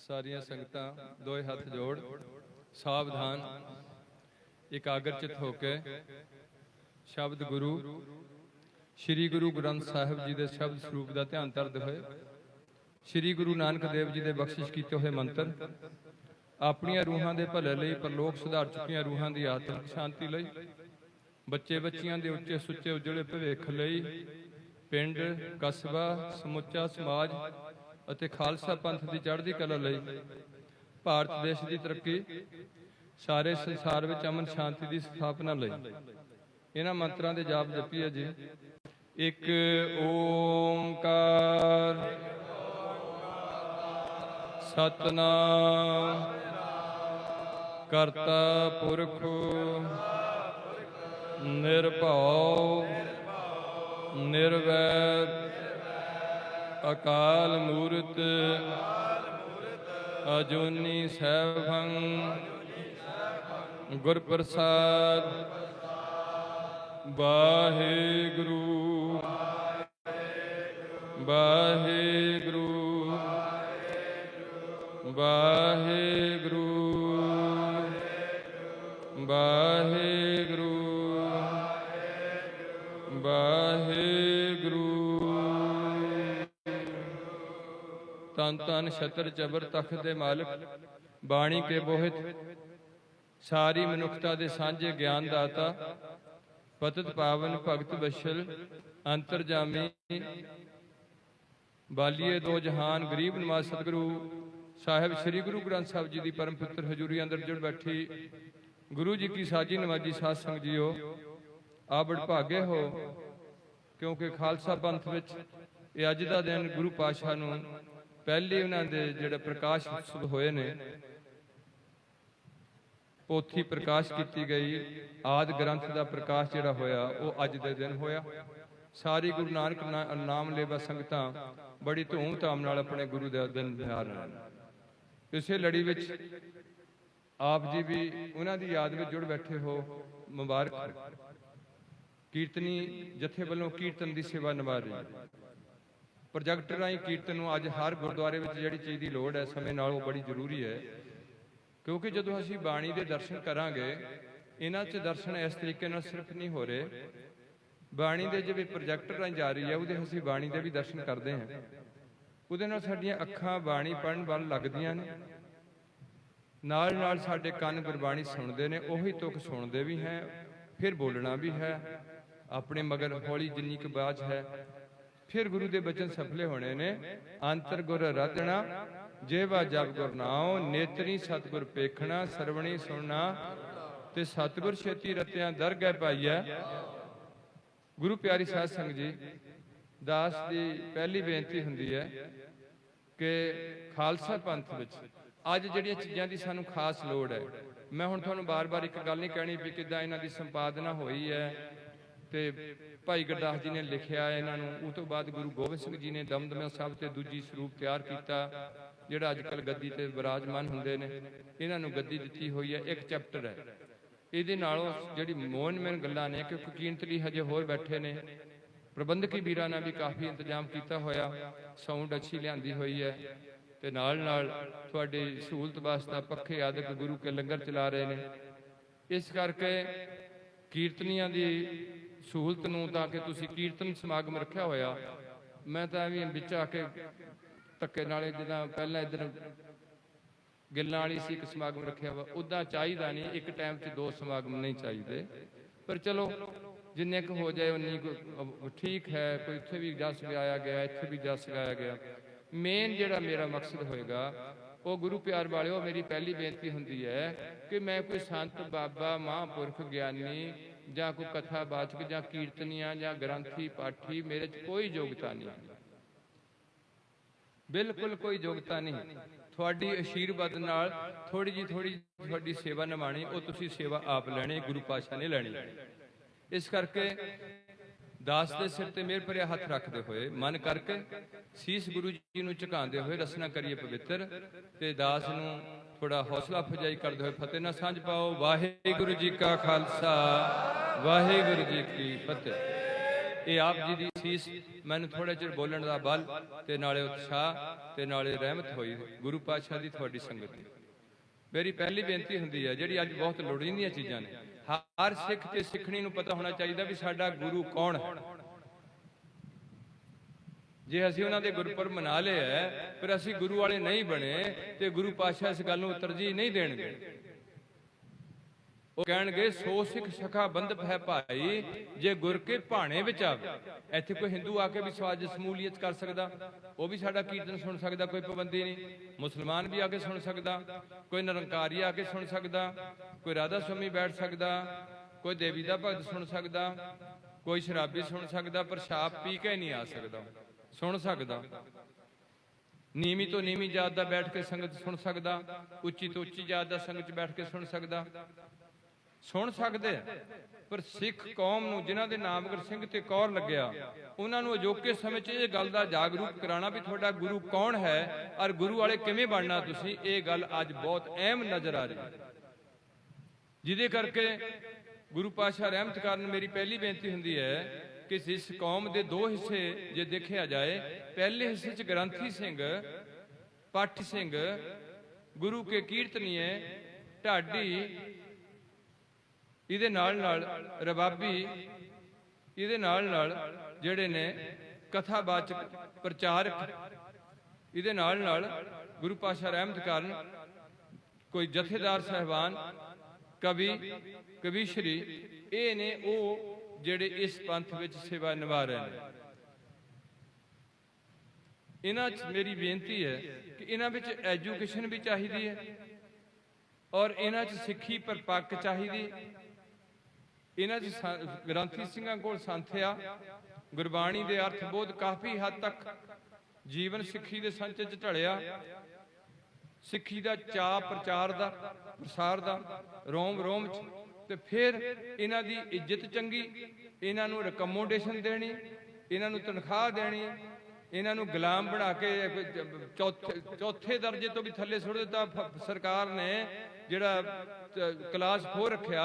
ਸਾਰੀਆਂ ਸੰਗਤਾਂ ਦੋਏ ਹੱਥ ਜੋੜ ਸਾਵਧਾਨ ਇਕਾਗਰਚਿਤ ਹੋ ਕੇ ਸ਼ਬਦ ਗੁਰੂ श्री गुरु ग्रंथ साहिब जी के शब्द स्वरूप का ध्यान धरते हुए श्री गुरु नानक देव जी के बख्शिश किए हुए मंत्र अपनिया रूहां के भले लई परलोक सुधार चुकिया रूहां की आत्मिक शांति लई बच्चे बच्चियां के उच्चे सुच्चे उजले भविख लई पिंड कस्बा समुचा समाज अते खालसा पंथ की चढ़ती कला लई भारत देश की तरक्की सारे संसार में अमन शांति की स्थापना लई इन्हां मंत्रां दे जाप जपीए जी। एक ओंकार सतनाम करता पुरख निर्भव निर्वैर अकाल मूरत अजूनी सैभं गुर प्रसाद वाहेगुरु वाहेगुरु वाहेगुरु वाहेगुरु वाहेगुरु। तन तन छतर जबर तख्त दे मालिक बाणी के बोहित सारी मनुखता दे सांझे ज्ञान दाता पतित पावन भगत बशल अंतरजामी बालिए दो जहान गरीब नवाज सतगुरु साहिब श्री गुरु ग्रंथ साहिब जी की परम पुत्र हजूरी अंदर जुड़ बैठी गुरु जी की साजी नवाजी साध संग जीओ आ बड़ भागे हो क्योंकि खालसा पंथ विच ये अज दा दिन गुरु पातशाह नूं पहले उन्हां दे जिहड़े प्रकाश उत्सव होए ने पोथी प्रकाश की गई आदि ग्रंथ का प्रकाश जिहड़ा होया वो अज दे दिन होया। सारी गुरु नानक नाम लेवा संगतां बड़ी धूमधाम नाल अपने गुरु दे दिन मना रहे हैं। इसे लड़ी विच आप जी भी उन्हां दी याद में जुड़ बैठे हो मुबारक। कीर्तनी जथे वालों कीर्तन की सेवा निभा रही प्रोजेक्ट राही कीर्तन नूं अज हर गुरुद्वारे विच जिहड़ी चीज़ की लोड़ है समय नाल वो बड़ी जरूरी है क्योंकि जो असी बाणी के दर्शन करांगे इन्हां च दर्शन इस तरीके नाल सिर्फ नहीं हो रहे बाणी के जिवें प्रोजेक्टर राही जा रही है उहदे असी बाणी के भी दर्शन करते हैं उहदे नाल साडीआं अखां बाणी पढ़न वाल लगदियां ने नाल नाल साडे कंन गुरबाणी सुणदे ने उही तुक सुणदे भी हैं फिर बोलना भी है अपने मगर हौली जिन्नी क बाज है फिर गुरु के बचन सफले होने ने अंतर गुर रतना जेवा जब गुर नाओ नेतरी सतगुर पेखना सरवणी सुनना ते सतगुर छेती रत्या दर गै पाइया। गुरु प्यारी साध संग जी दास की पहली बेनती हुंदी है कि खालसा पंथ विच अज जिहड़ियां चीज़ां दी सानूं खास लोड़ है मैं हुण तुहानूं बार बार एक गल नहीं कहनी भी किद्दां इन्हां दी संपादना होई है ते भाई गुरदास जी ने लिखिया इन्हां नूं उस तो बाद गुरु गोबिंद सिंह जी ने दमदमा साहिब ते दूजी स्वरूप तैयार किया जिहड़ा अजकल गद्दी ते विराजमान हुंदे ने इन्हां नूं गद्दी दित्ती होई है एक चैप्टर है इहदे नालों जिहड़ी मोहन मैन गल्लां ने क्योंकि कीमतली हजे होर बैठे ने प्रबंधकी वीरां ने भी काफ़ी इंतजाम किया होया साउंड अच्छी लिआंदी हुई है ते नाल नाल तुहाडी सहूलत वास्ते पखे आदि गुरु के लंगर चला रहे हैं इस करके कीर्तनियां दी सहूलत नूं ताकि तुसीं कीर्तन समागम रखिया होया मैं तां भी विच आके धक्के नाले जिद्दां पहलां इधर गिल्लां वाली सी एक समागम रखिया वा उदां चाहीदा नहीं एक टाइम च दो समागम नहीं चाहिए पर चलो जिन्ने क हो जाए उन्नी ठीक है कोई इत्थे भी जस गाया गया इत्थे भी जस गाया गया मेन जिहड़ा मेरा मकसद होएगा वो गुरु प्यार वालिओ मेरी पहली बेनती हुंदी है कि मैं कोई संत बाबा महापुरख ज्ञानी जां कोई कथा वाचक जां कीर्तनिया जां ग्रंथी पाठी मेरे च कोई योग्यता नहीं बिल्कुल कोई योग्यता नहीं थोड़ी आशीर्वाद नाल थोड़ी जी थोड़ी सेवा निभानी वो तुसी सेवा आप लैनी गुरु पातशाह ने लैनी इस करके दास के सिर ते मेहर भरिया हथ रखते हुए मन करके शीश गुरु जी नूं झुकांदे हुए रसना करिए पवित्र ते दास नूं थोड़ा हौसला अफजाई करते हुए फतेह ना सांझ पाओ। वाहिगुरु जी का खालसा वाहिगुरु जी की फतेह। ਇਹ ਆਪ ਜੀ ਦੀ ਸੀਸ ਮੈਨੂੰ ਥੋੜੇ ਚਿਰ ਬੋਲਣ ਦਾ ਬਲ ਤੇ ਨਾਲੇ ਉਤਸ਼ਾਹ ਤੇ ਨਾਲੇ ਰਹਿਮਤ ਹੋਈ ਗੁਰੂ ਪਾਤਸ਼ਾਹ ਦੀ ਤੁਹਾਡੀ ਸੰਗਤ ਦੀ। ਮੇਰੀ ਪਹਿਲੀ ਬੇਨਤੀ ਹੁੰਦੀ ਹੈ, ਜਿਹੜੀ ਅੱਜ ਬਹੁਤ ਲੋੜੀਂਦੀਆਂ ਚੀਜ਼ਾਂ ਨੇ, ਹਰ ਸਿੱਖ ਤੇ ਸਿੱਖਣੀ ਨੂੰ ਪਤਾ ਹੋਣਾ ਚਾਹੀਦਾ ਵੀ ਸਾਡਾ ਗੁਰੂ ਕੌਣ ਹੈ। ਜੇ ਅਸੀਂ ਉਹਨਾਂ ਦੇ ਗੁਰਪੁਰਬ ਮਨਾ ਲਏ ਹੈ ਪਰ ਅਸੀਂ ਗੁਰੂ ਵਾਲੇ ਨਹੀਂ ਬਣੇ ਤੇ ਗੁਰੂ ਪਾਤਸ਼ਾਹ ਇਸ ਗੱਲ ਨੂੰ ਤਰਜੀਹ ਨਹੀਂ ਦੇਣਗੇ। ਉਹ ਕਹਿਣਗੇ ਸੋ ਸਿੱਖ ਸਖਾ ਬੰਧਪ ਹੈ ਭਾਈ, ਜੇ ਗੁਰ ਕੇ ਭਾਣੇ ਵਿੱਚ ਆਵੇ। ਇੱਥੇ ਕੋਈ ਹਿੰਦੂ ਆ ਕੇ ਵੀ ਸਵਾਜ ਸਮੂਲੀਅਤ ਕਰ ਸਕਦਾ, ਉਹ ਵੀ ਸਾਡਾ ਕੀਰਤਨ ਸੁਣ ਸਕਦਾ, ਕੋਈ ਪਾਬੰਦੀ ਨਹੀਂ। ਮੁਸਲਮਾਨ ਵੀ ਆ ਕੇ ਸੁਣ ਸਕਦਾ, ਕੋਈ ਨਿਰੰਕਾਰੀ ਆ ਕੇ ਸੁਣ ਸਕਦਾ, ਕੋਈ ਰਾਧਾ ਸੁਆਮੀ ਬੈਠ ਸਕਦਾ, ਕੋਈ ਦੇਵੀ ਦਾ ਭਗਤ ਸੁਣ ਸਕਦਾ, ਕੋਈ ਸ਼ਰਾਬੀ ਸੁਣ ਸਕਦਾ, ਪਰ ਸ਼ਰਾਬ ਪੀ ਕੇ ਨਹੀਂ ਆ ਸਕਦਾ, ਸੁਣ ਸਕਦਾ। ਨੀਵੀਂ ਤੋਂ ਨੀਵੀਂ ਜਾਤ ਦਾ ਬੈਠ ਕੇ ਸੰਗਤ ਸੁਣ ਸਕਦਾ, ਉੱਚੀ ਤੋਂ ਉੱਚੀ ਜਾਤ ਦਾ ਸੰਗਤ 'ਚ ਬੈਠ ਕੇ ਸੁਣ ਸਕਦਾ, ਸੁਣ ਸਕਦੇ। ਪਰ ਸਿੱਖ ਕੌਮ ਨੂੰ, ਜਿਨ੍ਹਾਂ ਦੇ ਨਾਮਗਰ ਸਿੰਘ ਤੇ ਕੌਰ ਲੱਗਿਆ, ਉਹਨਾਂ ਨੂੰ ਅਜੋਕੇ ਸਮੇਂ 'ਚ ਇਹ ਗੱਲ ਦਾ ਜਾਗਰੂਕ ਕਰਾਉਣਾ ਵੀ ਤੁਹਾਡਾ ਗੁਰੂ ਕੌਣ ਹੈ ਔਰ ਗੁਰੂ ਵਾਲੇ ਕਿਵੇਂ ਬਣਨਾ ਤੁਸੀਂ, ਇਹ ਗੱਲ ਅੱਜ ਬਹੁਤ ਅਹਿਮ ਨਜ਼ਰ ਆ ਰਹੀ ਹੈ। ਜਿਹਦੇ ਕਰਕੇ ਗੁਰੂ ਪਾਤਸ਼ਾਹ ਰਹਿਮਤ ਕਰਨ ਮੇਰੀ ਪਹਿਲੀ ਬੇਨਤੀ ਹੁੰਦੀ ਹੈ ਕਿ ਇਸ ਕੌਮ ਦੇ ਦੋ ਹਿੱਸੇ ਜੇ ਦੇਖਿਆ ਜਾਏ, ਪਹਿਲੇ ਹਿੱਸੇ 'ਚ ਗ੍ਰੰਥੀ ਸਿੰਘ, ਪੱਠ ਸਿੰਘ, ਗੁਰੂ ਕੇ ਕੀਰਤਨੀਏ, ਢਾਡੀ, ਇਹਦੇ ਨਾਲ ਨਾਲ ਰਬਾਬੀ, ਇਹਦੇ ਨਾਲ ਨਾਲ ਜਿਹੜੇ ਨੇ ਕਥਾਵਾਚਕ ਪ੍ਰਚਾਰਕ, ਇਹਦੇ ਨਾਲ ਨਾਲ ਗੁਰੂ ਪਾਤਸ਼ਾਹ ਰਹਿਮਤ ਕਰਨ ਕੋਈ ਜਥੇਦਾਰ ਸਾਹਿਬਾਨ, ਕਵੀ, ਕਵੀਸ਼ਰੀ, ਇਹ ਨੇ ਉਹ ਜਿਹੜੇ ਇਸ ਪੰਥ ਵਿੱਚ ਸੇਵਾ ਨਿਭਾ ਰਹੇ ਨੇ। ਇਹਨਾਂ 'ਚ ਮੇਰੀ ਬੇਨਤੀ ਹੈ ਕਿ ਇਹਨਾਂ ਵਿੱਚ ਐਜੂਕੇਸ਼ਨ ਵੀ ਚਾਹੀਦੀ ਹੈ ਔਰ ਇਹਨਾਂ 'ਚ ਸਿੱਖੀ ਪਰਪੱਕ ਚਾਹੀਦੀ। ਇਹਨਾਂ 'ਚ ਗ੍ਰੰਥੀ ਸਿੰਘਾਂ ਕੋਲ ਸੰਥਿਆ, ਗੁਰਬਾਣੀ ਦੇ ਅਰਥ ਬੋਧ ਕਾਫੀ ਹੱਦ ਤੱਕ ਜੀਵਨ ਸਿੱਖੀ ਦੇ ਸੰਚ 'ਚ ਢਲਿਆ। ਸਿੱਖੀ ਦਾ ਚਾਅ ਪ੍ਰਚਾਰ ਦਾ, ਪ੍ਰਸਾਰ ਦਾ ਰੋਮ ਰੋਮ 'ਚ, ਤੇ ਫਿਰ ਇਹਨਾਂ ਦੀ ਇੱਜ਼ਤ ਚੰਗੀ, ਇਹਨਾਂ ਨੂੰ ਰਕਮੋਡੇਸ਼ਨ ਦੇਣੀ, ਇਹਨਾਂ ਨੂੰ ਤਨਖਾਹ ਦੇਣੀ, ਇਹਨਾਂ ਨੂੰ ਗੁਲਾਮ ਬਣਾ ਕੇ ਚੌਥੇ ਦਰਜੇ ਤੋਂ ਵੀ ਥੱਲੇ ਸੁੱਟ ਦਿੱਤਾ। ਸਰਕਾਰ ਨੇ ਜਿਹੜਾ ਕਲਾਸ 4 ਰੱਖਿਆ,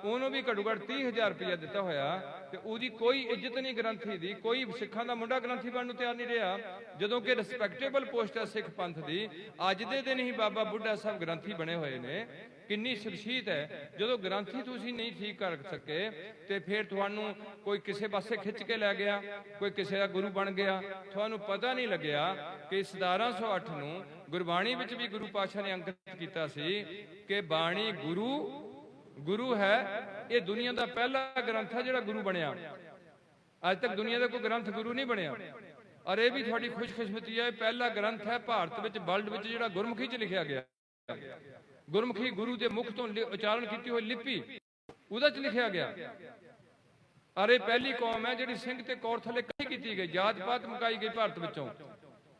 ਉਹਨੂੰ ਵੀ ਘੱਟੋ ਘੱਟ 30,000 ਰੁਪਇਆ ਦਿੱਤਾ ਹੋਇਆ, ਤੇ ਉਹਦੀ ਕੋਈ ਇੱਜ਼ਤ ਨਹੀਂ ਗ੍ਰੰਥੀ ਦੀ। ਕੋਈ ਸਿੱਖਾਂ ਦਾ ਮੁੰਡਾ ਗ੍ਰੰਥੀ ਬਣਨ ਨੂੰ ਤਿਆਰ ਨਹੀਂ ਰਿਹਾ, ਜਦੋਂ ਕਿ ਰਿਸਪੈਕਟੇਬਲ ਪੋਸਟ ਹੈ ਸਿੱਖ ਪੰਥ ਦੀ। ਅੱਜ ਦੇ ਦਿਨ ਹੀ ਬਾਬਾ ਬੁੱਢਾ ਸਾਹਿਬ ਗ੍ਰੰਥੀ ਬਣੇ ਹੋਏ ਨੇ। ਕਿੰਨੀ ਸ਼ਖਸੀਅਤ ਹੈ। ਜਦੋਂ ਗ੍ਰੰਥੀ ਤੁਸੀਂ ਨਹੀਂ ਠੀਕ ਕਰ ਸਕੇ ਤੇ ਫਿਰ ਤੁਹਾਨੂੰ ਕੋਈ ਕਿਸੇ ਪਾਸੇ ਖਿੱਚ ਕੇ ਲੈ ਗਿਆ, ਕੋਈ ਕਿਸੇ ਦਾ ਗੁਰੂ ਬਣ ਗਿਆ। ਤੁਹਾਨੂੰ ਪਤਾ ਨਹੀਂ ਲੱਗਿਆ ਕਿ 1708 ਨੂੰ ਗੁਰਬਾਣੀ ਵਿੱਚ ਵੀ ਗੁਰੂ ਪਾਤਸ਼ਾਹ ਨੇ ਅੰਕਿਤ ਕੀਤਾ ਸੀ ਕਿ ਬਾਣੀ ਗੁਰੂ ਹੈ। ਇਹ ਦੁਨੀਆ ਦਾ ਪਹਿਲਾ ਗ੍ਰੰਥ ਹੈ ਜਿਹੜਾ ਗੁਰੂ ਬਣਿਆ। ਅੱਜ ਤੱਕ ਦੁਨੀਆ ਦਾ ਕੋਈ ਗ੍ਰੰਥ ਗੁਰੂ ਨਹੀਂ ਬਣਿਆ। ਔਰ ਇਹ ਵੀ ਤੁਹਾਡੀ ਖੁਸ਼ਕਿਸਮਤੀ ਹੈ, ਪਹਿਲਾ ਗ੍ਰੰਥ ਹੈ ਭਾਰਤ ਵਿੱਚ, ਵਰਲਡ ਵਿੱਚ, ਜਿਹੜਾ ਗੁਰਮੁਖੀ 'ਚ ਲਿਖਿਆ ਗਿਆ। ਗੁਰਮੁਖੀ, ਗੁਰੂ ਦੇ ਮੁਖ ਤੋਂ ਉਚਾਰਨ ਕੀਤੀ ਹੋਈ ਲਿਪੀ, ਉਹਦੇ 'ਚ ਲਿਖਿਆ ਗਿਆ। ਅਰੇ ਪਹਿਲੀ ਕੌਮ ਹੈ ਜਿਹੜੀ ਸਿੰਘ ਤੇ ਕੌਰ ਥੱਲੇ ਇਕੱਠੀ ਕੀਤੀ ਗਈ, ਜਾਤ ਪਾਤ ਮੁਕਾਈ ਗਈ ਭਾਰਤ ਵਿੱਚੋਂ।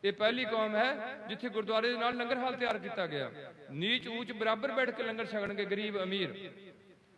ਇਹ ਪਹਿਲੀ ਕੌਮ ਹੈ ਜਿੱਥੇ ਗੁਰਦੁਆਰੇ ਦੇ ਨਾਲ ਲੰਗਰ ਹਾਲ ਤਿਆਰ ਕੀਤਾ ਗਿਆ। ਨੀਚ ਊਚ ਬਰਾਬਰ ਬੈਠ ਕੇ ਲੰਗਰ ਛਕਣਗੇ ਗਰੀਬ ਅਮੀਰ।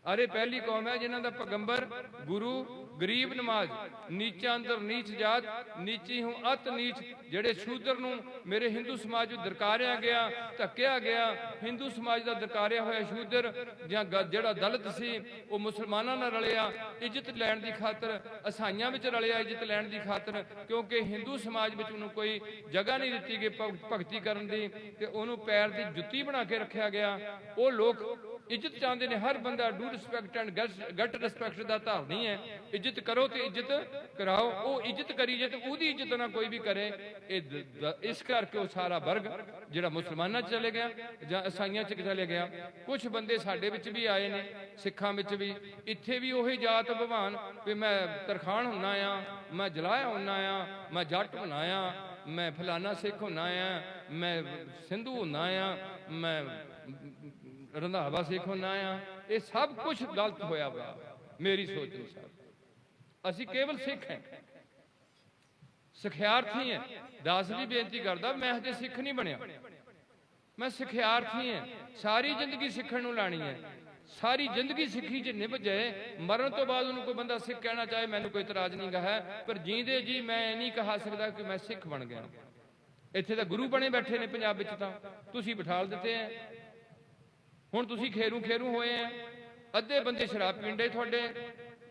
ਅਰੇ ਪਹਿਲੀ ਕੌਮ ਹੈ ਜਿਨ੍ਹਾਂ ਦਾ ਪੈਗੰਬਰ ਗੁਰੂ ਗਰੀਬ ਨਮਾਜ਼, ਨੀਚਾਂ ਅੰਦਰ ਨੀਚ ਜਾਤ, ਨੀਚੀ ਹੂੰ ਅਤ ਨੀਚ। ਜਿਹੜੇ ਸ਼ੂਦਰ ਨੂੰ ਮੇਰੇ ਹਿੰਦੂ ਸਮਾਜ ਵਿੱਚ ਦਰਕਾਰਿਆ ਗਿਆ, ਧੱਕਿਆ ਗਿਆ, ਹਿੰਦੂ ਸਮਾਜ ਦਾ ਦਰਕਾਰਿਆ ਹੋਇਆ ਸ਼ੂਦਰ ਜਾਂ ਜਿਹੜਾ ਦਲਿਤ ਸੀ, ਉਹ ਮੁਸਲਮਾਨਾਂ ਨਾਲ ਰਲਿਆ ਇੱਜ਼ਤ ਲੈਣ ਦੀ ਖਾਤਰ, ਈਸਾਈਆਂ ਵਿੱਚ ਰਲਿਆ ਇੱਜ਼ਤ ਲੈਣ ਦੀ ਖਾਤਰ, ਕਿਉਂਕਿ ਹਿੰਦੂ ਸਮਾਜ ਵਿੱਚ ਉਹਨੂੰ ਕੋਈ ਜਗ੍ਹਾ ਨਹੀਂ ਦਿੱਤੀ ਗਈ ਭਗਤੀ ਕਰਨ ਦੀ, ਤੇ ਉਹਨੂੰ ਪੈਰ ਦੀ ਜੁੱਤੀ ਬਣਾ ਕੇ ਰੱਖਿਆ ਗਿਆ। ਉਹ ਲੋਕ ਇੱਜ਼ਤ ਚਾਹੁੰਦੇ ਨੇ। ਹਰ ਬੰਦਾ do respect and get respect ਦਾ ਧਾਰਨੀ ਹੈ। ਇੱਜ਼ਤ ਕਰੋ ਤੇ ਇੱਜ਼ਤ ਕਰਾਓ। ਉਹ ਇੱਜ਼ਤ ਕਰੀ ਜੇ ਤੇ ਉਹਦੀ ਇੱਜ਼ਤ ਨਾ ਕੋਈ ਵੀ ਕਰੇ। ਇਸ ਕਰਕੇ ਉਹ ਸਾਰਾ ਵਰਗ ਜਿਹੜਾ ਮੁਸਲਮਾਨਾਂ 'ਚ ਚਲੇ ਗਿਆ ਜਾਂ ਈਸਾਈਆਂ 'ਚ ਚਲੇ ਗਿਆ। ਕੁਝ ਬੰਦੇ ਸਾਡੇ ਵਿੱਚ ਵੀ ਆਏ ਨੇ, ਸਿੱਖਾਂ ਵਿੱਚ ਵੀ। ਇੱਥੇ ਵੀ ਉਹੀ ਜਾਤ ਭਗਵਾਨ ਵੀ ਮੈਂ ਤਰਖਾਣ ਹੁੰਨਾ ਆ, ਮੈਂ ਜਲਾਇਆ ਹੁੰਨਾ ਆ, ਮੈਂ ਜੱਟ ਹੁੰਨਾ ਆ, ਮੈਂ ਫਲਾਨਾ ਸਿੱਖ ਹੁੰਨਾ ਆ, ਮੈਂ ਸਿੰਧੂ ਹੁੰਨਾ ਆ, ਮੈਂ ਰੰਧਾਵਾ ਸਿੱਖ ਹੁੰਨਾ ਆ। ਇਹ ਸਭ ਕੁਝ ਗਲਤ ਹੋਇਆ ਵਾ ਮੇਰੀ ਸੋਚ ਅਨੁਸਾਰ। ਅਸੀਂ ਕੇਵਲ ਸਿੱਖ ਹਾਂ, ਸਿਖਿਆਰਥੀ ਹਾਂ। ਦਾਸ ਵੀ ਬੇਨਤੀ ਕਰਦਾ, ਮੈਂ ਹਜੇ ਸਿੱਖ ਨਹੀਂ ਬਣਿਆ, ਮੈਂ ਸਿਖਿਆਰਥੀ ਹਾਂ। ਸਾਰੀ ਜ਼ਿੰਦਗੀ ਸਿੱਖਣ ਨੂੰ ਲਾਣੀ ਹੈ। ਸਾਰੀ ਜ਼ਿੰਦਗੀ ਸਿੱਖੀ 'ਚ ਨਿਭ ਜਾਏ, ਮਰਨ ਤੋਂ ਬਾਅਦ ਉਹਨੂੰ ਕੋਈ ਬੰਦਾ ਸਿੱਖ ਕਹਿਣਾ ਚਾਹੇ, ਮੈਨੂੰ ਕੋਈ ਇਤਰਾਜ਼ ਨਹੀਂ ਗਾ ਹੈ। ਪਰ ਜੀਂਦੇ ਜੀ ਮੈਂ ਇਹ ਨਹੀਂ ਕਹਾ ਸਕਦਾ ਕਿ ਮੈਂ ਸਿੱਖ ਬਣ ਗਿਆ। ਇੱਥੇ ਤਾਂ ਗੁਰੂ ਬਣੇ ਬੈਠੇ ਨੇ ਪੰਜਾਬ ਵਿੱਚ, ਤਾਂ ਤੁਸੀਂ ਬਿਠਾਲ ਦਿੱਤੇ ਹੈ। ਹੁਣ ਤੁਸੀਂ ਖੇਰੂ ਹੋਏ ਆ। ਅੱਧੇ ਬੰਦੇ ਸ਼ਰਾਬ ਪੀਂਦੇ ਤੁਹਾਡੇ,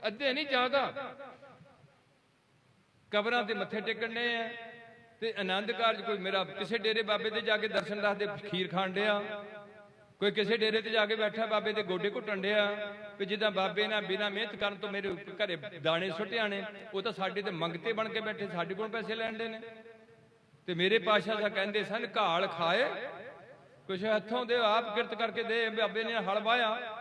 ਅੱਧੇ ਨਹੀਂ ਜ਼ਿਆਦਾ। ਕਬਰਾਂ ਤੇ ਮੱਥੇ ਟੇਕਣ ਡਏ ਆ ਤੇ ਆਨੰਦ ਕਾਰਜ। ਕੋਈ ਮੇਰਾ ਕਿਸੇ ਡੇਰੇ ਬਾਬੇ ਦੇ ਜਾ ਕੇ ਦਰਸ਼ਨ ਦੱਸਦੇ ਖੀਰ ਖਾਣ ਡਿਆ, ਕੋਈ ਕਿਸੇ ਡੇਰੇ ਤੇ ਜਾ ਕੇ ਬੈਠਾ ਬਾਬੇ ਦੇ ਗੋਡੇ ਘੁੱਟਣ ਡਿਆ ਵੀ ਜਿੱਦਾਂ ਬਾਬੇ ਨਾਲ ਬਿਨਾਂ ਮਿਹਨਤ ਕਰਨ ਤੋਂ ਮੇਰੇ ਘਰੇ ਦਾਣੇ ਸੁੱਟਿਆ ਨੇ, ਉਹ ਤਾਂ ਸਾਡੇ ਤੇ ਮੰਗਤੇ ਬਣ ਕੇ ਬੈਠੇ, ਸਾਡੇ ਕੋਲ ਪੈਸੇ ਲੈਂਦੇ ਨੇ। ਤੇ ਮੇਰੇ ਪਾਤਸ਼ਾਹ ਸਾਹਿਬ ਕਹਿੰਦੇ ਸਨ, ਘਾਲ ਖਾਏ ਕੁਛ ਹੱਥੋਂ ਦੇ, ਆਪ ਕਿਰਤ ਕਰਕੇ ਦੇ। ਬਾਬੇ ਨੇ ਹਲ ਵਾਇਆ,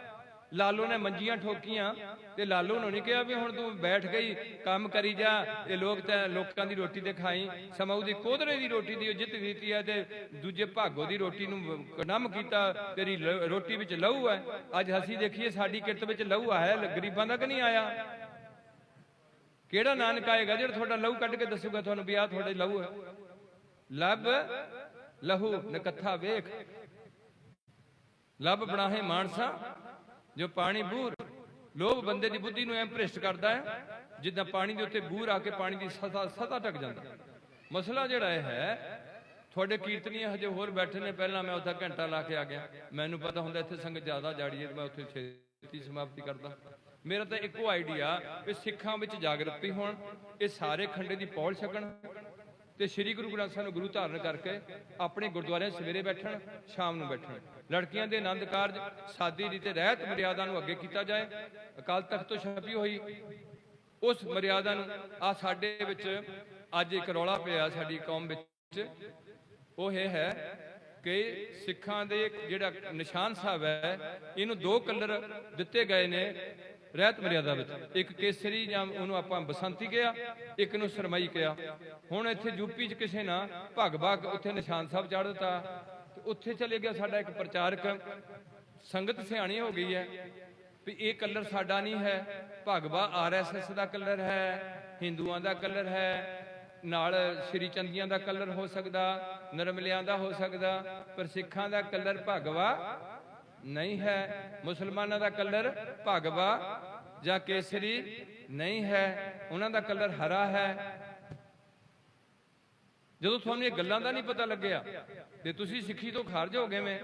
ਲਾਲੋ ਨੇ ਮੰਜੀਆਂ ਠੋਕੀਆਂ ਤੇ ਲਾਲੋ ਨੂੰ ਨਹੀਂ ਕਿਹਾ ਵੀ ਹੁਣ ਤੂੰ ਬੈਠ ਗਈ ਕੰਮ ਕਰੀ ਜਾ, ਇਹ ਲੋਕ ਤਾਂ ਲੋਕਾਂ ਦੀ ਰੋਟੀ ਤੇ ਖਾਈ। ਸਮਾਂ ਉਹਦੀ ਕੋਧਰੇ ਦੀ ਰੋਟੀ ਦੀ ਜਿੱਤ ਦਿੱਤੀ ਹੈ ਤੇ ਦੂਜੇ ਭਾਗੋ ਦੀ ਰੋਟੀ ਨੂੰ ਨਮ ਕੀਤਾ, ਤੇਰੀ ਰੋਟੀ ਵਿੱਚ ਲਹੂ ਹੈ। ਅੱਜ ਅਸੀਂ ਦੇਖੀਏ ਸਾਡੀ ਕਿਰਤ ਵਿੱਚ ਲਹੂ ਆਇਆ, ਗਰੀਬਾਂ ਦਾ ਕਿ ਨਹੀਂ ਆਇਆ? ਕਿਹੜਾ ਨਾਨਕ ਆਏਗਾ ਜਿਹੜਾ ਤੁਹਾਡਾ ਲਹੂ ਕੱਢ ਕੇ ਦੱਸੂਗਾ ਤੁਹਾਨੂੰ ਵੀ ਆਹ ਤੁਹਾਡੇ ਲਹੂ ਹੈ? ਲੱਭ ਲਹੂ ਨਕੱਥਾ ਵੇਖ, ਲੱਭ ਬਣਾਹੇ ਮਾਨਸਾ ਜੋ ਪਾਣੀ ਬੂਰ। ਲੋਭ ਬੰਦੇ ਦੀ ਬੁੱਧੀ ਨੂੰ ਐਂ ਭ੍ਰਿਸ਼ਟ ਕਰਦਾ ਹੈ ਜਿੱਦਾਂ ਪਾਣੀ ਦੇ ਉੱਤੇ ਬੂਰ ਆ ਕੇ ਪਾਣੀ ਦੀ ਸਤਾ ਢੱਕ ਜਾਂਦਾ। ਮਸਲਾ ਜਿਹੜਾ ਇਹ ਹੈ, ਤੁਹਾਡੇ ਕੀਰਤਨੀਏ ਹਜੇ ਹੋਰ ਬੈਠੇ ਨੇ, ਪਹਿਲਾਂ ਮੈਂ ਉੱਥੇ ਘੰਟਾ ਲਾ ਕੇ ਆ ਗਿਆ। ਮੈਨੂੰ ਪਤਾ ਹੁੰਦਾ ਇੱਥੇ ਸੰਗਤ ਜ਼ਿਆਦਾ ਜਾੜੀ ਹੈ, ਮੈਂ ਉੱਥੇ ਛੇਤੀ ਸਮਾਪਤੀ ਕਰਦਾ। ਮੇਰਾ ਤਾਂ ਇੱਕੋ ਆਈਡੀਆ ਵੀ ਸਿੱਖਾਂ ਵਿੱਚ ਜਾਗਰਤੀ ਹੋਣ, ਇਹ ਸਾਰੇ ਖੰਡੇ ਦੀ ਪੌਲ ਛਕਣ ਤੇ ਸ੍ਰੀ ਗੁਰੂ ਗ੍ਰੰਥ ਸਾਹਿਬ ਨੂੰ ਗੁਰੂ ਧਾਰਨ ਕਰਕੇ ਆਪਣੇ ਗੁਰਦੁਆਰਿਆਂ ਸਵੇਰੇ ਬੈਠਣ, ਸ਼ਾਮ ਨੂੰ ਬੈਠਣ। ਲੜਕੀਆਂ ਦੇ ਆਨੰਦ ਕਾਰਜ ਸਾਦੀ ਰੀਤੇ ਰਹਿਤ ਮਰਿਆਦਾ ਨੂੰ ਅੱਗੇ ਕੀਤਾ ਜਾਏ। ਅਕਾਲ ਤਖਤ ਤੋਂ ਛਪੀ ਹੋਈ ਉਸ ਮਰਿਆਦਾ ਨੂੰ ਆ ਸਾਡੇ ਵਿੱਚ ਅੱਜ ਇੱਕ ਰੌਲਾ ਪਿਆ ਸਾਡੀ ਕੌਮ ਵਿੱਚ, ਉਹ ਇਹ ਹੈ ਕਿ ਸਿੱਖਾਂ ਦੇ ਜਿਹੜਾ ਨਿਸ਼ਾਨ ਸਾਹਿਬ ਹੈ, ਇਹਨੂੰ ਦੋ ਕਲਰ ਦਿੱਤੇ ਗਏ ਨੇ ਰਹਿਤ ਮਰਿਆਦਾ ਵਿੱਚ। ਇੱਕ ਕੇਸਰੀ ਜਾਂ ਉਹਨੂੰ ਆਪਾਂ ਬਸੰਤੀ ਕਿਹਾ, ਇੱਕ ਨੂੰ ਸਰਮਈ ਕਿਹਾ। ਹੁਣ ਇੱਥੇ ਯੂਪੀ 'ਚ ਕਿਸੇ ਨਾ ਭਗ ਉੱਥੇ ਨਿਸ਼ਾਨ ਸਾਹਿਬ ਚਾੜ ਦਿੱਤਾ, ਉੱਥੇ ਚਲੇ ਗਿਆ ਸਾਡਾ ਇੱਕ ਪ੍ਰਚਾਰਕ। ਸੰਗਤ ਸਿਆਣੀ ਹੋ ਗਈ ਹੈ ਵੀ ਇਹ ਕਲਰ ਸਾਡਾ ਨਹੀਂ ਹੈ, ਭਗਵਾ RSS ਦਾ ਕਲਰ ਹੈ, ਹਿੰਦੂਆਂ ਦਾ ਕਲਰ ਹੈ, ਨਾਲ ਸ਼੍ਰੀ ਚੰਦੀਆਂ ਦਾ ਕਲਰ ਹੋ ਸਕਦਾ, ਨਰਮਲਿਆਂ ਦਾ ਹੋ ਸਕਦਾ, ਪਰ ਸਿੱਖਾਂ ਦਾ ਕਲਰ ਭਗਵਾ ਨਹੀਂ ਹੈ। ਮੁਸਲਮਾਨਾਂ ਦਾ ਕਲਰ ਭਗਵਾ ਜਾਂ ਕੇਸਰੀ ਨਹੀਂ ਹੈ, ਉਹਨਾਂ ਦਾ ਕਲਰ ਹਰਾ ਹੈ। ਜਦੋਂ ਤੁਹਾਨੂੰ ਇਹ ਗੱਲਾਂ ਦਾ ਨਹੀਂ ਪਤਾ ਲੱਗਿਆ ਤੇ ਤੁਸੀਂ ਸਿੱਖੀ ਤੋਂ ਖਾਰਜ ਹੋ ਗਏ। ਮੈਂ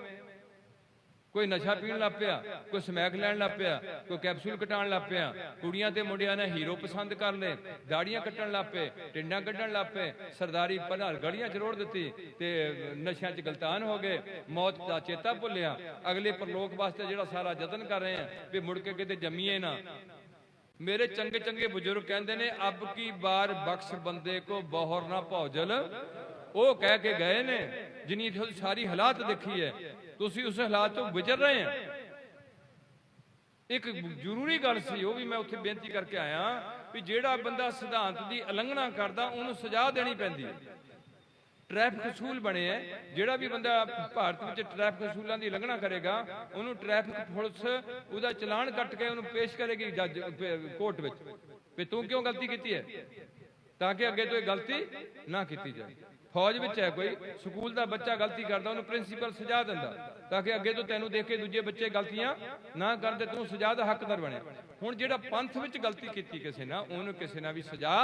ਕੋਈ ਨਸ਼ਾ ਪੀਣ ਲੱਗ ਪਿਆ, ਕੋਈ ਸਮੈਕ ਲੈਣ ਲੱਗ ਪਿਆ, ਕੋਈ ਕੈਪਸੂਲ ਕਟਾਉਣ ਲੱਗ ਪਿਆ, ਕੁੜੀਆਂ ਤੇ ਮੁੰਡਿਆਂ ਨੇ ਹੀਰੋ ਪਸੰਦ ਕਰ ਲਏ, ਦਾੜੀਆਂ ਕੱਟਣ ਲੱਗ ਪਏ, ਟਿੰਡਾਂ ਕੱਢਣ ਲੱਗ ਪਏ, ਸਰਦਾਰੀ ਭਨਾਲ ਗਲੀਆਂ 'ਚ ਰੋੜ ਦਿੱਤੀ ਤੇ ਨਸ਼ਿਆਂ 'ਚ ਗਲਤਾਨ ਹੋ ਗਏ, ਮੌਤ ਦਾ ਚੇਤਾ ਭੁੱਲਿਆ, ਅਗਲੇ ਪਰਲੋਕ ਵਾਸਤੇ ਜਿਹੜਾ ਸਾਰਾ ਯਤਨ ਕਰ ਰਹੇ ਆ ਵੀ ਮੁੜ ਕੇ ਕਿਤੇ ਜੰਮੀਏ ਨਾ। ਮੇਰੇ ਚੰਗੇ ਚੰਗੇ ਬਜ਼ੁਰਗ ਕਹਿੰਦੇ ਨੇ, ਅਬ ਕੀ ਬਾਰ ਬਖਸ਼ ਬੰਦੇ ਕੋ ਬੋਹਰ ਨਾ ਭੌਜਲ। ਉਹ ਕਹਿ ਕੇ ਗਏ ਨੇ, ਜਿਨੀ ਸਾਰੀ ਹਾਲਾਤ ਦੇਖੀ ਹੈ, ਤੁਸੀਂ ਉਸ ਹਾਲਾਤ ਤੋਂ ਗੁਜ਼ਰ ਰਹੇ ਆ। ਇੱਕ ਜ਼ਰੂਰੀ ਗੱਲ ਸੀ, ਉਹ ਵੀ ਮੈਂ ਉੱਥੇ ਬੇਨਤੀ ਕਰਕੇ ਆਇਆ ਵੀ ਜਿਹੜਾ ਬੰਦਾ ਸਿਧਾਂਤ ਦੀ ਉਲੰਘਣਾ ਕਰਦਾ ਉਹਨੂੰ ਸਜ਼ਾ ਦੇਣੀ ਪੈਂਦੀ ਹੈ। ਟ੍ਰੈਫਿਕ ਅਸੂਲ ਬਣੇ ਹੈ, ਜਿਹੜਾ ਵੀ ਬੰਦਾ ਭਾਰਤ ਵਿੱਚ ਟ੍ਰੈਫਿਕ ਅਸੂਲਾਂ ਦੀ ਉਲੰਘਣਾ ਕਰੇਗਾ ਉਹਨੂੰ ਟ੍ਰੈਫਿਕ ਪੁਲਿਸ ਉਹਦਾ ਚਲਾਨ ਕੱਟ ਕੇ ਉਹਨੂੰ ਪੇਸ਼ ਕਰੇਗੀ ਜੱਜ ਕੋਰਟ ਵਿੱਚ ਵੀ ਤੂੰ ਕਿਉਂ ਗਲਤੀ ਕੀਤੀ ਹੈ, ਤਾਂ ਕਿ ਅੱਗੇ ਤੋਂ ਇਹ ਗਲਤੀ ਨਾ ਕੀਤੀ ਜਾਏ। ਫੌਜ ਵਿੱਚ ਹੈ, ਕੋਈ ਸਕੂਲ ਦਾ ਬੱਚਾ ਗਲਤੀ ਕਰਦਾ ਉਹਨੂੰ ਪ੍ਰਿੰਸੀਪਲ ਸਜ਼ਾ ਦਿੰਦਾ ਤਾਂ ਕਿ ਅੱਗੇ ਤੋਂ ਤੈਨੂੰ ਦੇਖ ਕੇ ਦੂਜੇ ਬੱਚੇ ਗਲਤੀਆਂ ਨਾ ਕਰਨ ਤੇ ਤੂੰ ਸਜ਼ਾ ਦਾ ਹੱਕਦਾਰ ਬਣਿਆ। ਹੁਣ ਜਿਹੜਾ ਪੰਥ ਵਿੱਚ ਗਲਤੀ ਕੀਤੀ ਕਿਸੇ ਨਾਲ, ਉਹਨੂੰ ਕਿਸੇ ਨਾਲ ਵੀ ਸਜ਼ਾ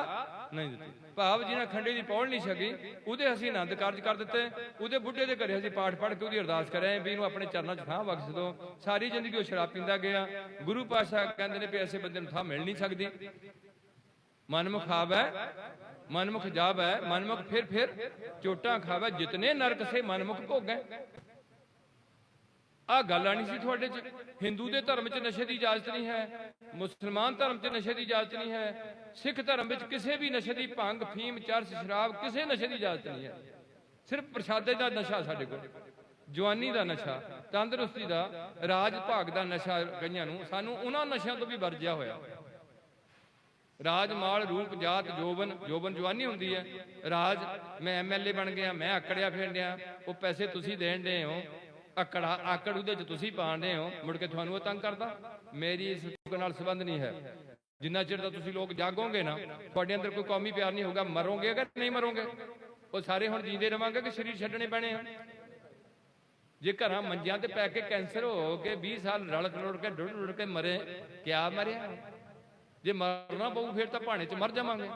ਨਹੀਂ ਦਿੱਤੀ। ਭਾਵ ਜਿਹਨਾਂ ਖੰਡੇ ਦੀ ਪੌੜ ਨਹੀਂ ਸਕੀ ਉਹਦੇ ਅਸੀਂ ਆਨੰਦ ਕਾਰਜ ਕਰ ਦਿੱਤੇ, ਉਹਦੇ ਬੁੱਢੇ ਦੇ ਘਰੇ ਅਸੀਂ ਪਾਠ ਪੜ੍ਹ ਕੇ ਉਹਦੀ ਅਰਦਾਸ ਕਰਿਆ ਵੀ ਇਹਨੂੰ ਆਪਣੇ ਚਰਨਾਂ 'ਚ ਥਾਂ ਬਖਸ਼ ਦਿਓ। ਸਾਰੀ ਜ਼ਿੰਦਗੀ ਉਹ ਸ਼ਰਾਬ ਪੀਂਦਾ ਗਿਆ। ਗੁਰੂ ਪਾਤਸ਼ਾਹ ਕਹਿੰਦੇ ਨੇ ਵੀ ਐਸੇ ਬੰਦੇ ਨੂੰ ਥਾਂ ਮਿਲ ਨਹੀਂ ਸਕਦੀ। ਮਨਮੁਖ ਆਵੈ ਮਨਮੁਖ ਜਾਵੈ, ਮਨਮੁਖ ਫਿਰ ਚੋਟਾਂ ਖਾਵੈ, ਜਿਤਨੇ ਨਰਕ ਸੇ ਮਨਮੁਖ ਭੋਗੈ। ਆਹ ਗੱਲ ਆਣੀ ਸੀ ਤੁਹਾਡੇ 'ਚ। ਹਿੰਦੂ ਦੇ ਧਰਮ 'ਚ ਨਸ਼ੇ ਦੀ ਇਜਾਜ਼ਤ ਨਹੀਂ ਹੈ, ਮੁਸਲਮਾਨ ਧਰਮ 'ਚ ਨਸ਼ੇ ਦੀ ਇਜਾਜ਼ਤ ਨਹੀਂ ਹੈ, ਸਿੱਖ ਧਰਮ ਵਿੱਚ ਕਿਸੇ ਵੀ ਨਸ਼ੇ ਦੀ, ਭੰਗ ਫੀਮ ਚਰਸ ਸ਼ਰਾਬ ਕਿਸੇ ਨਸ਼ੇ ਦੀ ਇਜਾਜ਼ਤ ਨਹੀਂ ਹੈ। ਸਿਰਫ ਪ੍ਰਸ਼ਾਦੇ ਦਾ ਨਸ਼ਾ ਸਾਡੇ ਕੋਲ, ਜਵਾਨੀ ਦਾ ਨਸ਼ਾ, ਤੰਦਰੁਸਤੀ ਦਾ, ਰਾਜ ਭਾਗ ਦਾ ਨਸ਼ਾ ਕਈਆਂ ਨੂੰ। ਸਾਨੂੰ ਉਹਨਾਂ ਨਸ਼ਿਆਂ ਤੋਂ ਵੀ ਵਰਜਿਆ ਹੋਇਆ। ਰਾਜ ਮਾਲ ਰੂਪ ਜਾਤ ਜੋਬਨ, ਜੋਬਨ ਜਵਾਨੀ ਹੁੰਦੀ ਹੈ। ਰਾਜ ਮੈਂ MLA ਬਣ ਗਿਆ, ਮੈਂ ਆਕੜਿਆ ਫਿਰਦਿਆਂ, ਉਹ ਪੈਸੇ ਤੁਸੀਂ ਦੇਣ ਦੇ ਹੋ, ਆਕੜ ਉਹਦੇ 'ਚ ਤੁਸੀਂ ਪਾਉਂਦੇ ਹੋ, ਮੁੜ ਕੇ ਤੁਹਾਨੂੰ ਉਹ ਤੰਗ ਕਰਦਾ। ਮੇਰੀ ਇਸ ਨਾਲ ਸੰਬੰਧ ਨਹੀਂ ਹੈ। ਜਿੰਨਾ ਚਿਰ ਤਾਂ ਤੁਸੀਂ ਲੋਕ ਜਾਗੋਗੇ ਨਾ, ਤੁਹਾਡੇ ਅੰਦਰ ਕੋਈ ਕੌਮੀ ਪਿਆਰ ਨਹੀਂ ਹੋਊਗਾ। ਮਰੋਗੇ ਕਿ ਨਹੀਂ ਮਰੋਗੇ? ਉਹ ਸਾਰੇ ਹੁਣ ਜੀਂਦੇ ਰਵਾਂਗੇ ਕਿ ਸਰੀਰ ਛੱਡਣੇ ਪੈਣੇ ਆ? ਜੇ ਘਰਾਂ ਮੰਜਿਆਂ ਤੇ ਪੈ ਕੇ ਕੈਂਸਰ ਹੋ ਕੇ 20 ਸਾਲ ਰਲ ਰੁੜ ਕੇ ਡੁੱਡ ਕੇ ਮਰੇ, ਕਿਆ ਮਰਿਆ? ਜੇ ਮਰਨਾ ਪਊ ਫਿਰ ਤਾਂ ਭਾਣੇ 'ਚ ਮਰ ਜਾਵਾਂਗੇ।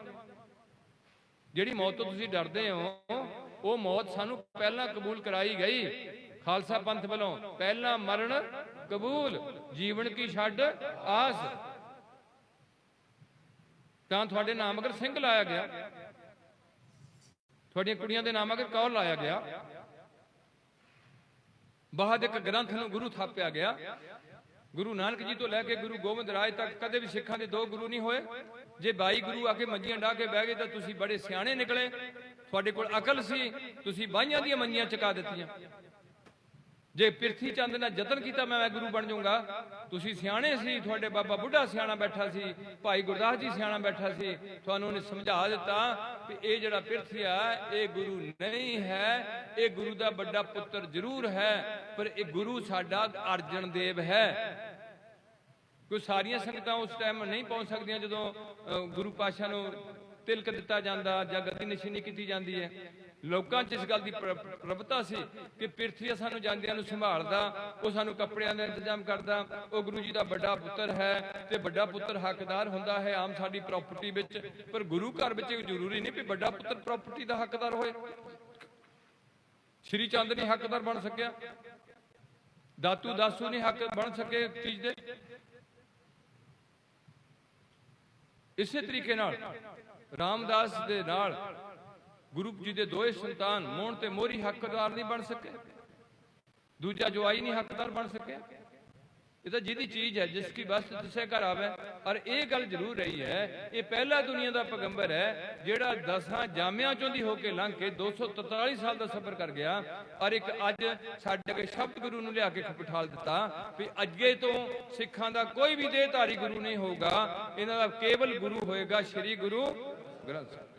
ਜਿਹੜੀ ਮੌਤ ਤੋਂ ਤੁਸੀਂ ਡਰਦੇ ਹੋ, ਉਹ ਮੌਤ ਸਾਨੂੰ ਪਹਿਲਾਂ ਕਬੂਲ ਕਰਾਈ ਗਈ ਖਾਲਸਾ ਪੰਥ ਵੱਲੋਂ। ਪਹਿਲਾਂ ਮਰਨ ਕਬੂਲ, ਜੀਵਨ ਕੀ ਛੱਡ ਆਸ। ਤਾਂ ਤੁਹਾਡੇ ਨਾਮ ਅਗਰ ਸਿੰਘ ਲਾਇਆ ਗਿਆ, ਤੁਹਾਡੀਆਂ ਕੁੜੀਆਂ ਦੇ ਨਾਮ ਅਗਰ ਕੌਰ ਲਾਇਆ ਗਿਆ, ਬਾਅਦ ਇੱਕ ਗ੍ਰੰਥ ਨੂੰ ਗੁਰੂ ਥਾਪਿਆ ਗਿਆ। ਗੁਰੂ ਨਾਨਕ ਜੀ ਤੋਂ ਲੈ ਕੇ ਗੁਰੂ ਗੋਬਿੰਦ ਰਾਜ ਤੱਕ ਕਦੇ ਵੀ ਸਿੱਖਾਂ ਦੇ 2 ਗੁਰੂ ਨਹੀਂ ਹੋਏ। ਜੇ 22 ਗੁਰੂ ਆ ਕੇ ਮੰਜੀਆਂ ਢਾ ਕੇ ਬਹਿ ਗਏ ਤਾਂ ਤੁਸੀਂ ਬੜੇ ਸਿਆਣੇ ਨਿਕਲੇ, ਤੁਹਾਡੇ ਕੋਲ ਅਕਲ ਸੀ, ਤੁਸੀਂ ਬਾਈਆਂ ਦੀਆਂ ਮੰਜੀਆਂ ਚੁਕਾ ਦਿੱਤੀਆਂ। ਜੇ ਪ੍ਰਿਥੀ ਚੰਦ ਨੇ ਯਤਨ ਕੀਤਾ ਮੈਂ ਗੁਰੂ ਬਣ ਜਾਊਂਗਾ, ਤੁਸੀਂ ਸਿਆਣੇ ਸੀ, ਤੁਹਾਡੇ ਬਾਬਾ ਬੁੱਢਾ ਸਿਆਣਾ ਬੈਠਾ ਸੀ, ਭਾਈ ਗੁਰਦਾਸ ਜੀ ਸਿਆਣਾ ਬੈਠਾ ਸੀ, ਤੁਹਾਨੂੰ ਉਹਨੇ ਸਮਝਾ ਦਿੱਤਾ ਕਿ ਇਹ ਜਿਹੜਾ ਪ੍ਰਿਥੀ ਆ ਇਹ ਗੁਰੂ ਨਹੀਂ ਹੈ, ਇਹ ਗੁਰੂ ਦਾ ਵੱਡਾ ਪੁੱਤਰ ਜ਼ਰੂਰ ਹੈ, ਪਰ ਇਹ ਗੁਰੂ ਸਾਡਾ ਅਰਜਨ ਦੇਵ ਹੈ। ਕੋਈ ਸਾਰੀਆਂ ਸੰਗਤਾਂ ਉਸ ਟਾਈਮ ਨਹੀਂ ਪਹੁੰਚ ਸਕਦੀਆਂ ਜਦੋਂ ਗੁਰੂ ਪਾਤਸ਼ਾਹ ਨੂੰ ਤਿਲਕ ਦਿੱਤਾ ਜਾਂਦਾ ਜਾਂ ਗੱਦੀ ਨਿਸ਼ਾਨੀ ਕੀਤੀ ਜਾਂਦੀ ਹੈ। ਲੋਕਾਂ 'ਚ ਇਸ ਗੱਲ ਦੀ ਪ੍ਰਭਤਾ ਸੀ ਕਿ ਪ੍ਰਿਥਵੀ ਸਾਨੂੰ ਜਾਂਦਿਆਂ ਨੂੰ ਸੰਭਾਲਦਾ, ਉਹ ਸਾਨੂੰ ਕੱਪੜਿਆਂ ਦਾ ਇੰਤਜ਼ਾਮ ਕਰਦਾ, ਉਹ ਗੁਰੂ ਜੀ ਦਾ ਵੱਡਾ ਪੁੱਤਰ ਹੈ ਤੇ ਵੱਡਾ ਪੁੱਤਰ ਹੱਕਦਾਰ ਹੁੰਦਾ ਹੈ ਆਮ ਸਾਡੀ ਪ੍ਰਾਪਰਟੀ ਵਿੱਚ। ਪਰ ਗੁਰੂ ਘਰ ਵਿੱਚ ਜ਼ਰੂਰੀ ਨਹੀਂ ਵੀ ਵੱਡਾ ਪੁੱਤਰ ਪ੍ਰਾਪਰਟੀ ਦਾ ਹੱਕਦਾਰ ਹੋਏ। ਸ਼੍ਰੀ ਚੰਦ ਨਹੀਂ ਹੱਕਦਾਰ ਬਣ ਸਕਿਆ, ਦਾਤੂ ਦਾਸੂ ਨਹੀਂ ਹੱਕ ਬਣ ਸਕੇ ਚੀਜ਼ ਦੇ। ਇਸੇ ਤਰੀਕੇ ਨਾਲ ਰਾਮਦਾਸ ਦੇ ਨਾਲ ਗੁਰੂ ਜੀ ਦੇ ਦੋਏ ਸੰਤਾਨ ਮੋਹਨ ਤੇ ਮੋਹਰੀ ਹੱਕਦਾਰ ਨਹੀਂ ਬਣ ਸਕੇ, ਦੂਜਾ ਜਵਾਈ ਨਹੀਂ ਹੱਕਦਾਰ ਬਣ ਸਕਿਆ। ਇਹ ਤਾਂ ਜਿਹਦੀ ਚੀਜ਼ ਹੈ ਜਿਸ ਕੀ ਬਸ ਤਿਸੇ ਘਰ ਆਵੇ। ਔਰ ਇਹ ਗੱਲ ਜ਼ਰੂਰ ਰਹੀ ਹੈ, ਇਹ ਪਹਿਲਾ ਦੁਨੀਆ ਦਾ ਪੈਗੰਬਰ ਹੈ ਜਿਹੜਾ 10 ਜਾਮਿਆਂ ਚੋਂ ਦੀ ਹੋ ਕੇ ਲੰਘ ਕੇ 243 ਸਾਲ ਦਾ ਸਫ਼ਰ ਕਰ ਗਿਆ। ਔਰ ਇੱਕ ਅੱਜ ਸਾਡੇ ਅੱਗੇ ਸ਼ਬਦ ਗੁਰੂ ਨੂੰ ਲਿਆ ਕੇ ਬਿਠਾਲ ਦਿੱਤਾ ਵੀ ਅੱਗੇ ਤੋਂ ਸਿੱਖਾਂ ਦਾ ਕੋਈ ਵੀ ਦੇਹਧਾਰੀ ਗੁਰੂ ਨਹੀਂ ਹੋਊਗਾ, ਇਹਨਾਂ ਦਾ ਕੇਵਲ ਗੁਰੂ ਹੋਏਗਾ ਸ੍ਰੀ ਗੁਰੂ ਗ੍ਰੰਥ ਸਾਹਿਬ।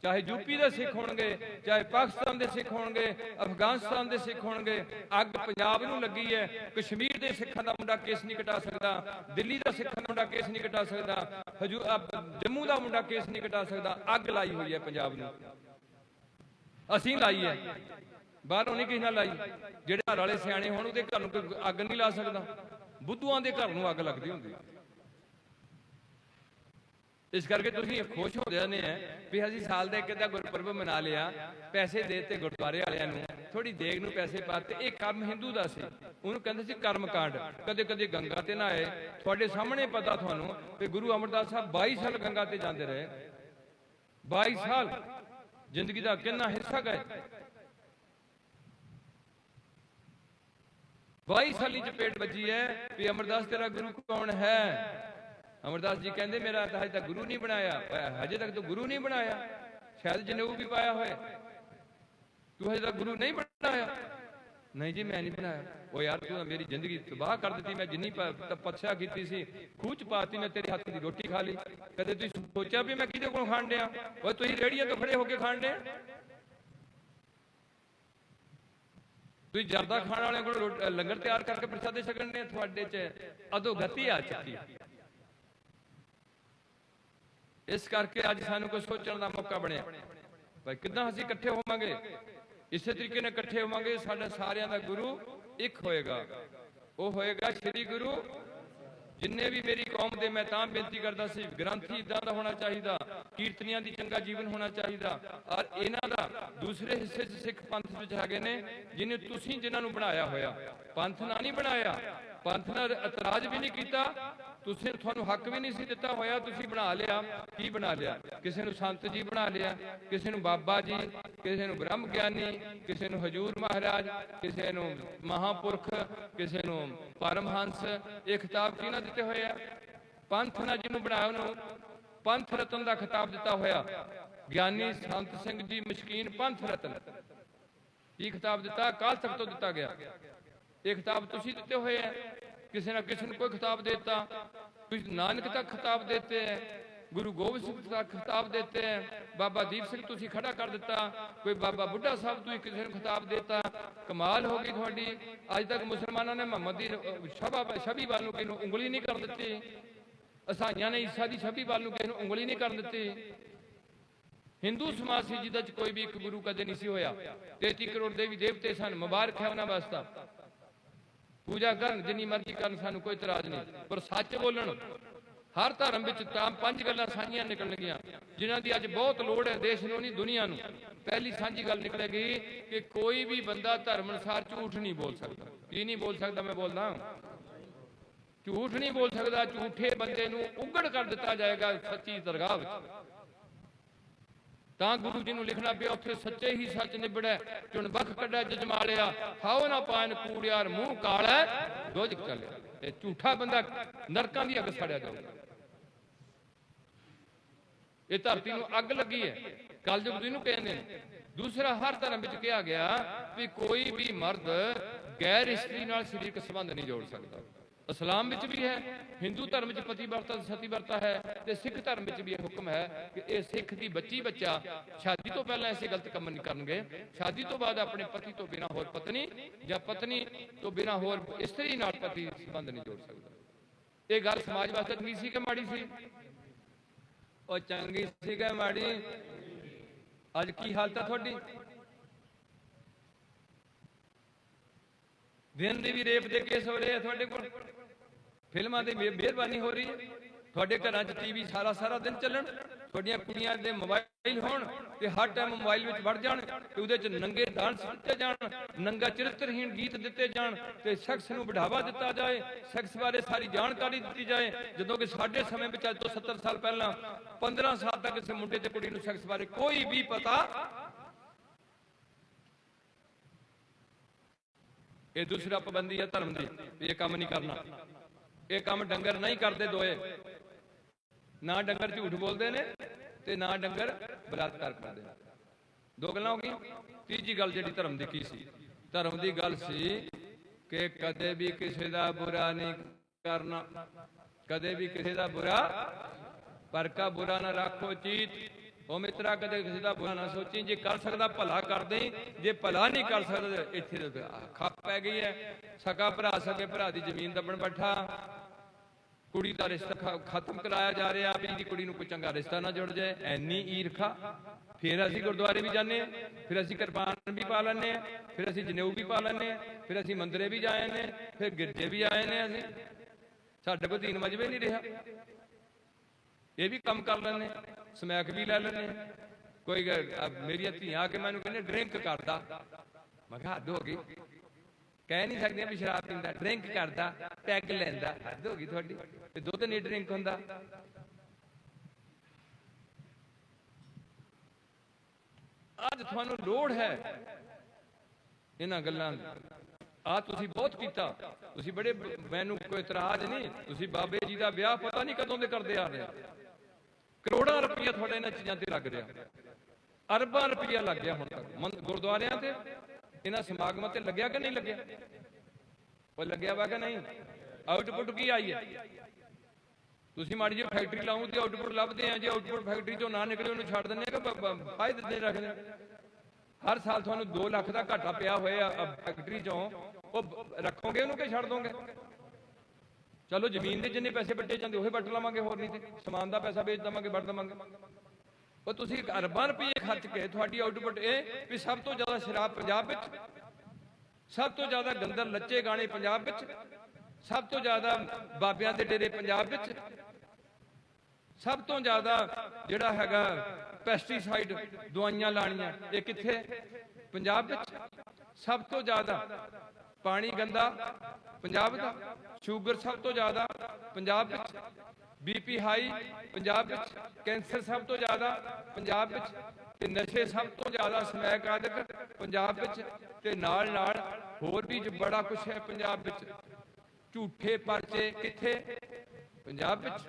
ਚਾਹੇ ਯੂਪੀ ਦੇ ਸਿੱਖ ਹੋਣਗੇ, ਚਾਹੇ ਪਾਕਿਸਤਾਨ ਦੇ ਸਿੱਖ ਹੋਣਗੇ, ਅਫਗਾਨਿਸਤਾਨ ਦੇ ਸਿੱਖ ਹੋਣਗੇ, ਅੱਗ ਪੰਜਾਬ ਨੂੰ ਲੱਗੀ ਹੈ। ਕਸ਼ਮੀਰ ਦੇ ਸਿੱਖਾਂ ਦਾ ਮੁੰਡਾ ਕੇਸ ਨਹੀਂ ਕਟਾ ਸਕਦਾ, ਦਿੱਲੀ ਦਾ ਸਿੱਖਾਂ ਦਾ ਮੁੰਡਾ ਕੇਸ ਨਹੀਂ ਕਟਾ ਸਕਦਾ, ਜੰਮੂ ਦਾ ਮੁੰਡਾ ਕੇਸ ਨਹੀਂ ਕਟਾ ਸਕਦਾ। ਅੱਗ ਲਾਈ ਹੋਈ ਹੈ ਪੰਜਾਬ ਨੂੰ, ਅਸੀਂ ਲਾਈ ਹੈ, ਬਾਹਰੋਂ ਨਹੀਂ ਕਿਸੇ ਨਾਲ ਲਾਈ। ਜਿਹੜੇ ਘਰ ਵਾਲੇ ਸਿਆਣੇ ਹੋਣ ਉਹਦੇ ਘਰ ਨੂੰ ਕੋਈ ਅੱਗ ਨਹੀਂ ਲਾ ਸਕਦਾ, ਬੁੱਧੂਆਂ ਦੇ ਘਰ ਨੂੰ ਅੱਗ ਲੱਗਦੀ ਹੁੰਦੀ। ਇਸ ਕਰਕੇ ਤੁਸੀਂ ਖੁਸ਼ ਹੋ ਜਾਂਦੇ ਆ ਵੀ ਅਸੀਂ ਸਾਲ ਦਾ ਇੱਕ ਅੱਧਾ ਗੁਰਪੁਰਬ ਮਨਾ ਲਿਆ, ਪੈਸੇ ਦੇ ਦਿੱਤੇ ਗੁਰਦੁਆਰੇ ਵਾਲਿਆਂ ਨੂੰ, ਥੋੜੀ ਦੇਗ ਨੂੰ ਪੈਸੇ ਪਾਤੇ। ਇਹ ਕੰਮ ਹਿੰਦੂ ਦਾ ਸੀ, ਉਹਨੂੰ ਕਹਿੰਦੇ ਸੀ ਕਰਮ ਕਾਂਡ। ਕਦੇ ਕਦੇ ਗੰਗਾ ਤੇ ਨਾ ਆਏ, ਤੁਹਾਡੇ ਸਾਹਮਣੇ ਪਤਾ ਤੁਹਾਨੂੰ ਵੀ ਗੁਰੂ ਅਮਰਦਾਸ ਸਾਹਿਬ 22 ਸਾਲ ਗੰਗਾ ਤੇ ਜਾਂਦੇ ਰਹੇ। 22 ਸਾਲ ਜ਼ਿੰਦਗੀ ਦਾ ਕਿੰਨਾ ਹਿੱਸਾ ਗਏ। 22 ਸਾਲੀ ਚਪੇਟ ਵੱਜੀ ਹੈ ਵੀ ਅਮਰਦਾਸ ਤੇਰਾ ਗੁਰੂ ਕੌਣ ਹੈ। ਅਮਰਦਾਸ ਜੀ ਕਹਿੰਦੇ ਮੇਰਾ ਤਾਂ ਹਜੇ ਤੱਕ ਗੁਰੂ ਨਹੀਂ ਬਣਾਇਆ, ਹਜੇ ਤੱਕ ਤਾਂ ਗੁਰੂ ਨਹੀਂ ਬਣਾਇਆ, ਸ਼ਾਇਦ ਜਨੇਊ ਵੀ ਪਾਇਆ ਹੋਇਆ, ਤੂੰ ਹਜੇ ਤੱਕ ਗੁਰੂ ਨਹੀਂ ਬਣਾਇਆ। ਨਹੀਂ ਜੀ ਮੈਂ ਨਹੀਂ ਬਣਾਇਆ। ਉਹ ਯਾਰ ਤੂੰ ਮੇਰੀ ਜ਼ਿੰਦਗੀ ਤਬਾਹ ਕਰ ਦਿੱਤੀ, ਮੈਂ ਜਿੰਨੀ ਤਪੱਸਿਆ ਕੀਤੀ ਸੀ ਖੂਹ ਚ ਪਾਤੀ, ਮੈਂ ਤੇਰੇ ਹੱਥ ਦੀ ਰੋਟੀ ਖਾ ਲਈ। ਕਦੇ ਤੁਸੀਂ ਸੋਚਿਆ ਵੀ ਮੈਂ ਕਿਹਦੇ ਕੋਲ ਖਾਣ ਡਿਆ? ਓਏ ਤੁਸੀਂ ਰੇਹੜੀਆਂ ਤੋਂ ਖੜੇ ਹੋ ਕੇ ਖਾਣ ਡਿਆ, ਤੁਸੀਂ ਜਰਦਾ ਖਾਣ ਵਾਲਿਆਂ ਕੋਲ ਲੰਗਰ ਤਿਆਰ ਕਰਕੇ ਪ੍ਰਸ਼ਾਦੇ ਛਕਣ ਦੇ। ਤੁਹਾਡੇ ਚ ਅਧੋਗਤੀ ਆ ਚੁੱਕੀ। ਇਸ ਕਰਕੇ ਅੱਜ ਸਾਨੂੰ ਕੋਈ ਸੋਚਣ ਦਾ ਮੌਕਾ ਬਣਿਆ ਭਾਈ ਕਿੱਦਾਂ ਅਸੀਂ ਇਕੱਠੇ ਹੋਵਾਂਗੇ। ਇਸੇ ਤਰੀਕੇ ਨਾਲ ਇਕੱਠੇ ਹੋਵਾਂਗੇ, ਸਾਡਾ ਸਾਰਿਆਂ ਦਾ ਗੁਰੂ ਇੱਕ ਹੋਏਗਾ, ਉਹ ਹੋਏਗਾ ਸ੍ਰੀ ਗੁਰੂ। ਜਿੰਨੇ ਵੀ ਮੇਰੀ ਕੌਮ ਦੇ, ਮੈਂ ਤਾਂ ਬੇਨਤੀ ਕਰਦਾ ਸੀ ਗ੍ਰੰਥੀ ਇਦਾਂ ਦਾ ਹੋਣਾ ਚਾਹੀਦਾ, ਕੀਰਤਨੀਆਂ ਦੀ ਚੰਗਾ ਜੀਵਨ ਹੋਣਾ ਚਾਹੀਦਾ। ਔਰ ਇਹਨਾਂ ਦਾ ਦੂਸਰੇ ਹਿੱਸੇ 'ਚ ਸਿੱਖ ਪੰਥ ਵਿੱਚ ਹੈਗੇ ਨੇ ਜਿਹਨੇ ਤੁਸੀਂ ਜਿਨ੍ਹਾਂ ਨੂੰ ਬਣਾਇਆ ਹੋਇਆ, ਪੰਥ ਨਾਲ ਨਹੀਂ ਬਣਾਇਆ, ਪੰਥ ਨਾਲ ਇਤਰਾਜ਼ ਵੀ ਨਹੀਂ ਕੀਤਾ, ਤੁਸੀਂ ਤੁਹਾਨੂੰ ਹੱਕ ਵੀ ਨਹੀਂ ਸੀ ਦਿੱਤਾ ਹੋਇਆ, ਤੁਸੀਂ ਬਣਾ ਲਿਆ। ਕੀ ਬਣਾ ਲਿਆ? ਕਿਸੇ ਨੂੰ ਸੰਤ ਜੀ ਬਣਾ ਲਿਆ, ਕਿਸੇ ਨੂੰ ਬਾਬਾ ਜੀ, ਕਿਸੇ ਨੂੰ ਬ੍ਰਹਮ ਗਿਆਨੀ, ਕਿਸੇ ਨੂੰ ਹਜੂਰ ਮਹਾਰਾਜ, ਕਿਸੇ ਨੂੰ ਮਹਾਪੁਰਖ, ਕਿਸੇ ਨੂੰ ਪਰਮਹੰਸ। ਇਹ ਖਿਤਾਬ ਕਿਹਨਾਂ ਦਿੱਤੇ ਹੋਏ ਆ? ਪੰਥ ਨਾਲ ਜਿਹਨੂੰ ਬਣਾਇਆ ਉਹਨੂੰ ਪੰਥ ਰਤਨ ਦਾ ਖਿਤਾਬ ਦਿੱਤਾ ਹੋਇਆ। ਗਿਆਨੀ ਸੰਤ ਸਿੰਘ ਜੀ ਮਸ਼ਕੀਨ ਪੰਥ ਰਤਨ, ਇਹ ਖਿਤਾਬ ਦਿੱਤਾ ਅਕਾਲ ਤਖਤ ਤੋਂ ਦਿੱਤਾ ਗਿਆ। ਇਹ ਖਿਤਾਬ ਤੁਸੀਂ ਦਿੱਤੇ ਹੋਏ ਆ, ਕਿਸੇ ਨਾ ਕਿਸੇ ਨੂੰ ਕੋਈ ਖਿਤਾਬ ਦੇਤਾ। ਤੁਸੀਂ ਨਾਨਕ ਤੱਕ ਖਿਤਾਬ ਦੇਤੇ ਹੈ, ਗੁਰੂ ਗੋਬਿੰਦ ਸਿੰਘ ਤੱਕ ਖਿਤਾਬ ਦੇਤੇ ਹੈ, ਬਾਬਾ ਦੀਪ ਸਿੰਘ ਤੁਸੀਂ ਖੜਾ ਕਰ ਦਿੱਤਾ, ਕੋਈ ਬਾਬਾ ਬੁੱਢਾ ਸਾਹਿਬ ਤੁਸੀਂ ਕਿਸੇ ਨੂੰ ਖਿਤਾਬ ਦੇਤਾ। ਕਮਾਲ ਹੋ ਗਈ ਤੁਹਾਡੀ। ਅੱਜ ਤੱਕ ਮੁਸਲਮਾਨਾਂ ਨੇ ਮੁਹੰਮਦ ਦੀ ਛਵੀ ਵੱਲ ਨੂੰ ਕਿਸੇ ਨੂੰ ਉਂਗਲੀ ਨਹੀਂ ਕਰ ਦਿੱਤੀ, ਈਸਾਈਆਂ ਨੇ ਈਸਾ ਦੀ ਛਵੀ ਵੱਲ ਨੂੰ ਕਿਸੇ ਨੂੰ ਉਂਗਲੀ ਨਹੀਂ ਕਰ ਦਿੱਤੀ। ਹਿੰਦੂ ਸਮਾਜ ਸੀ ਜਿਹਦੇ ਚ ਕੋਈ ਵੀ ਇੱਕ ਗੁਰੂ ਕਦੇ ਨਹੀਂ ਸੀ ਹੋਇਆ। 33 ਕਰੋੜ ਦੇਵੀ ਦੇਵਤੇ ਸਨ, ਮੁਬਾਰਕ ਹੈ ਉਹਨਾਂ ਵਾਸਤੇ, ਪੂਜਾ ਕਰਨ ਜਿੰਨੀ ਮਰਜ਼ੀ ਕਰਨ, ਸਾਨੂੰ ਕੋਈ ਇਤਰਾਜ਼ ਨਹੀਂ। ਪਰ ਸੱਚ ਬੋਲਣ, ਹਰ ਧਰਮ ਵਿੱਚ ਤਾਂ 5 ਗੱਲਾਂ ਸਾਂਝੀਆਂ ਨਿਕਲਣਗੀਆਂ ਜਿਨ੍ਹਾਂ ਦੀ ਅੱਜ ਬਹੁਤ ਲੋੜ ਹੈ ਦੇਸ਼ ਨੂੰ ਨਹੀਂ ਦੁਨੀਆ ਨੂੰ। ਪਹਿਲੀ ਸਾਂਝੀ ਗੱਲ ਨਿਕਲੇਗੀ ਕਿ ਕੋਈ ਵੀ ਬੰਦਾ ਧਰਮ ਅਨੁਸਾਰ ਝੂਠ ਨਹੀਂ ਬੋਲ ਸਕਦਾ। ਕੀ ਨਹੀਂ ਬੋਲ ਸਕਦਾ? ਮੈਂ ਬੋਲਦਾ झूठ नहीं बोल सकता, झूठे बंदे नूं उगड़ कर दिता जाएगा सच्ची दरगाह विच। तां गुरु जी नूं लिखना पिया उत्थे सच्चे ही सच निबड़ै, चुन बख कढै जजमालिया, खाओ ना पान कूड़ियार मूँह काला दोजख चलिया। ते झूठा बंदा नरकां दी अग सड़िया जाऊगा। ये धरती नूं अग लगी है, कलयुग जिहनूं कहंदे ने। दूसरा, हर धर्म विच कहा गया भी कोई भी मर्द गैर स्त्री नाल शरीरक संबंध नहीं जोड़ सकता। इस्लाम विच भी है, हिंदू धर्म च पतिव्रता सतीव्रता है, ते सिख धर्म विच भी हुक्म है कि ये सिख दी बच्ची बच्चा शादी तो पहले ऐसे गलत काम नहीं करनगे, शादी तो बाद अपने पति तो बिना होर पत्नी या पत्नी तो बिना होर स्त्री नाल पति संबंध नहीं जोड़ सकता। ये गल समाज वास्ते चंगी सी कि माड़ी सी? और चंगी सी कि माड़ी? अज की हालत है थोड़ी? दिन दी भी रेप दे केस हो रहे हैं थोड़े को, फिल्मां दी मेहरबानी हो रही है, थोड़े घरां च टीवी सारा सारा दिन चलन, थोड़ियां कुड़ियां दे मोबाइल होण ते हर टाइम मोबाइल विच वड़ जाण ते उहदे च नंगे डांस दिते जाण, नंगा चरित्रहीन गीत दिते जाण ते सेक्स नूं बढ़ावा दिता जाए, सेक्स बारे सारी जानकारी दित्ती जाए। जदों कि साडे समय विच अज तो 70 साल पहलां 15 साल तक किसी मुंडे ते कुड़ी नूं सेक्स बारे कोई भी पता। ये दूसरा पाबंदी है धर्म की, ये काम नहीं करना। ये काम डंगर नहीं करते दोए, ना डंगर झूठ बोलते ने ते ना डंगर बलात्कार करते। दो गल्लां हो गई। तीजी गल जिहड़ी धर्म दी की सी, धर्म दी गल सी कि कदे भी किसी का बुरा नहीं करना, कदे भी किसी का बुरा पर का बुरा ना रखो चीत। ओ मित्रा कदे किसी का बुरा ना सोची, जे कर सकदा भला कर दे, जे भला नहीं कर सकदा इत्थे खप पै गई है। सका भरा सके भरा दी जमीन दबण बैठा, कुड़ी का रिश्ता खत्म कराया जा रहा भी जी कुड़ी नूं कोई चंगा रिश्ता ना जुड़ जाए, ऐनी ईरखा। फिर असीं गुरुद्वारे भी जाने, फिर असीं किरपान भी पा लैने, फिर असीं जनेऊ भी पा लैने, फिर असीं मंदिरे भी जाए ने, फिर गिरजे भी आए ने। असीं साडे कोल दीन मजहब नहीं रहा, ये भी कम कर लैने, समैक भी लै लैने। कोई मेरी धियां आके मैनूं कहंदे ड्रिंक करदा, मैं कहा हद हो गई, कह नहीं सकते भी शराब पींदा, ड्रिंक करदा, पैग लैंदा, हद हो गई तुहाडी। ते दुध नहीं ड्रिंक हुंदा। अज तुहानूं लोड़ है इन्हां गल्लां दी। आ तुसीं बहुत कीता, तुसीं बड़े, मैनूं कोई इतराज नहीं, तुसीं बाबे जी दा विआह पता नहीं कदों दे करदे आ रहे, करोड़ां रुपया तुहाडे इन्हां चीज़ां ते लग रहा, अरबां रुपया लग गया हुण तक गुरुद्वारियां ते, इन्हां समागमां ते लग्या कि नहीं लग्या? वो लग्या वा कि नहीं? आउटपुट की आई है? तुसीं माड़ी जी फैक्ट्री लाऊं तो आउटपुट लभदे आ, जे आउटपुट फैक्ट्री चों ना निकले उन्हें छड्ड दिंदे कि फायदे नहीं रखदे। हर साल तुहानूं 2 लाख का घाटा पिया होया फैक्ट्री चों, वो रखोगे उन्होंने कि छड्ड दोगे? चलो जमीन के जिन्ने पैसे बटे जाते उही बट लवांगे, होर नहीं तो समान का पैसा बेच देवांगे, बट देवांगे। वो तुसीं अरबां रुपये खर्च के तुहाडी आउटपुट ये भी सब तो ज़्यादा शराब पंजाब विच, सब तो ज़्यादा गंदर लच्चे गाने पंजाब विच, सब तो ज़्यादा बाबियां दे डेरे पंजाब विच, सब तो ज़्यादा जिहड़ा हैगा पैस्टीसाइड दवाइयां लाणियां ये कित्थे? पंजाब विच। सब तो ज़्यादा पानी गंदा पंजाब दा, शूगर सब तो ज़्यादा पंजाब विच, बीपी हाई पंजाब विच, कैंसर सब तो ज़्यादा पंजाब विच, ते नशे सब तो ज़्यादा समैक आदक पंजाब विच, ते नाल नाल होर भी बड़ा कुछ है पंजाब विच। झूठे परचे कित्थे? पंजाब विच।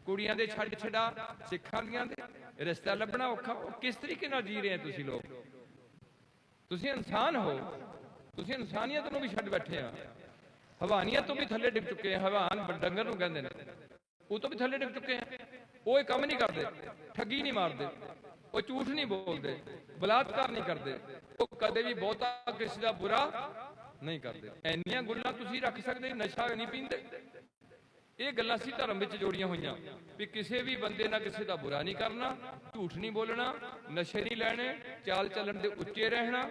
कुड़ियां दे छड्ड छड़ा, सिखां दियां दे रिश्ता लभना औखा। किस तरीके नाल जी रहे हैं तुसीं लोग? तुसीं इंसान हो, तुसीं इंसानियत नूं भी छड्ड बैठे आ, हवानियत तो भी थल्ले डिग चुके हैं। हवान डंगर नूं कहंदे ने, वो तो भी थल्ले डिग चुके हैं। वो ये काम नहीं करते, ठगी नहीं मारते, वो झूठ नहीं बोलते, बलात्कार नहीं करते, वो कदे भी बहुता किसी का बुरा नहीं करते। ऐनियां गल्लां तुसीं रख सकदे, नशा नहीं पींदे। ये गल्लां सी धर्म विच जोड़ियां होईयां भी किसी भी बंदे ना किसी का बुरा नहीं करना, झूठ नहीं बोलना, नशे नहीं लैने, चाल चलन दे उच्चे रहना,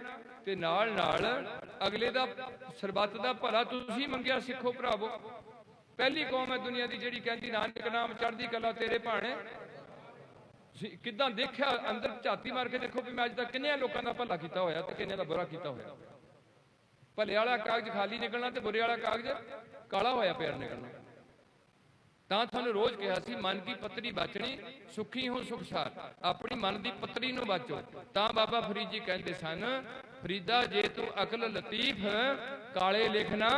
ते नाल नाल अगले दा सरबत दा भला तुसीं मंगिया। सिखो भरावो, पहली कौम है दुनिया की जिहड़ी कहंदी नानक नाम चढ़दी कला तेरे भाणे। किदां देखिया अंदर झाती मार के देखो भी मैं अज तक किन्ने लोगों का भला किया होया ते किन्ने दा बुरा किया होया। भले वाला कागज खाली निकलना ते बुरे वाला कागज काला होया पिया निकलना। ਤਾਂ ਤੁਹਾਨੂੰ ਰੋਜ਼ ਕਿਹਾ ਸੀ ਮਨ ਕੀ ਪੱਤਰੀ ਬਾਚਣੀ ਸੁਖੀ ਹੋ ਸੁਖਸਾਰ, ਆਪਣੀ ਮਨ ਦੀ ਪੱਤਰੀ ਨੂੰ ਬਾਚੋ। ਤਾਂ ਬਾਬਾ ਫਰੀਦ ਜੀ ਕਹਿੰਦੇ ਸਨ, ਫਰੀਦਾ ਜੇ ਤੂੰ ਅਕਲ ਲਤੀਫ ਕਾਲੇ ਲਿਖਣਾ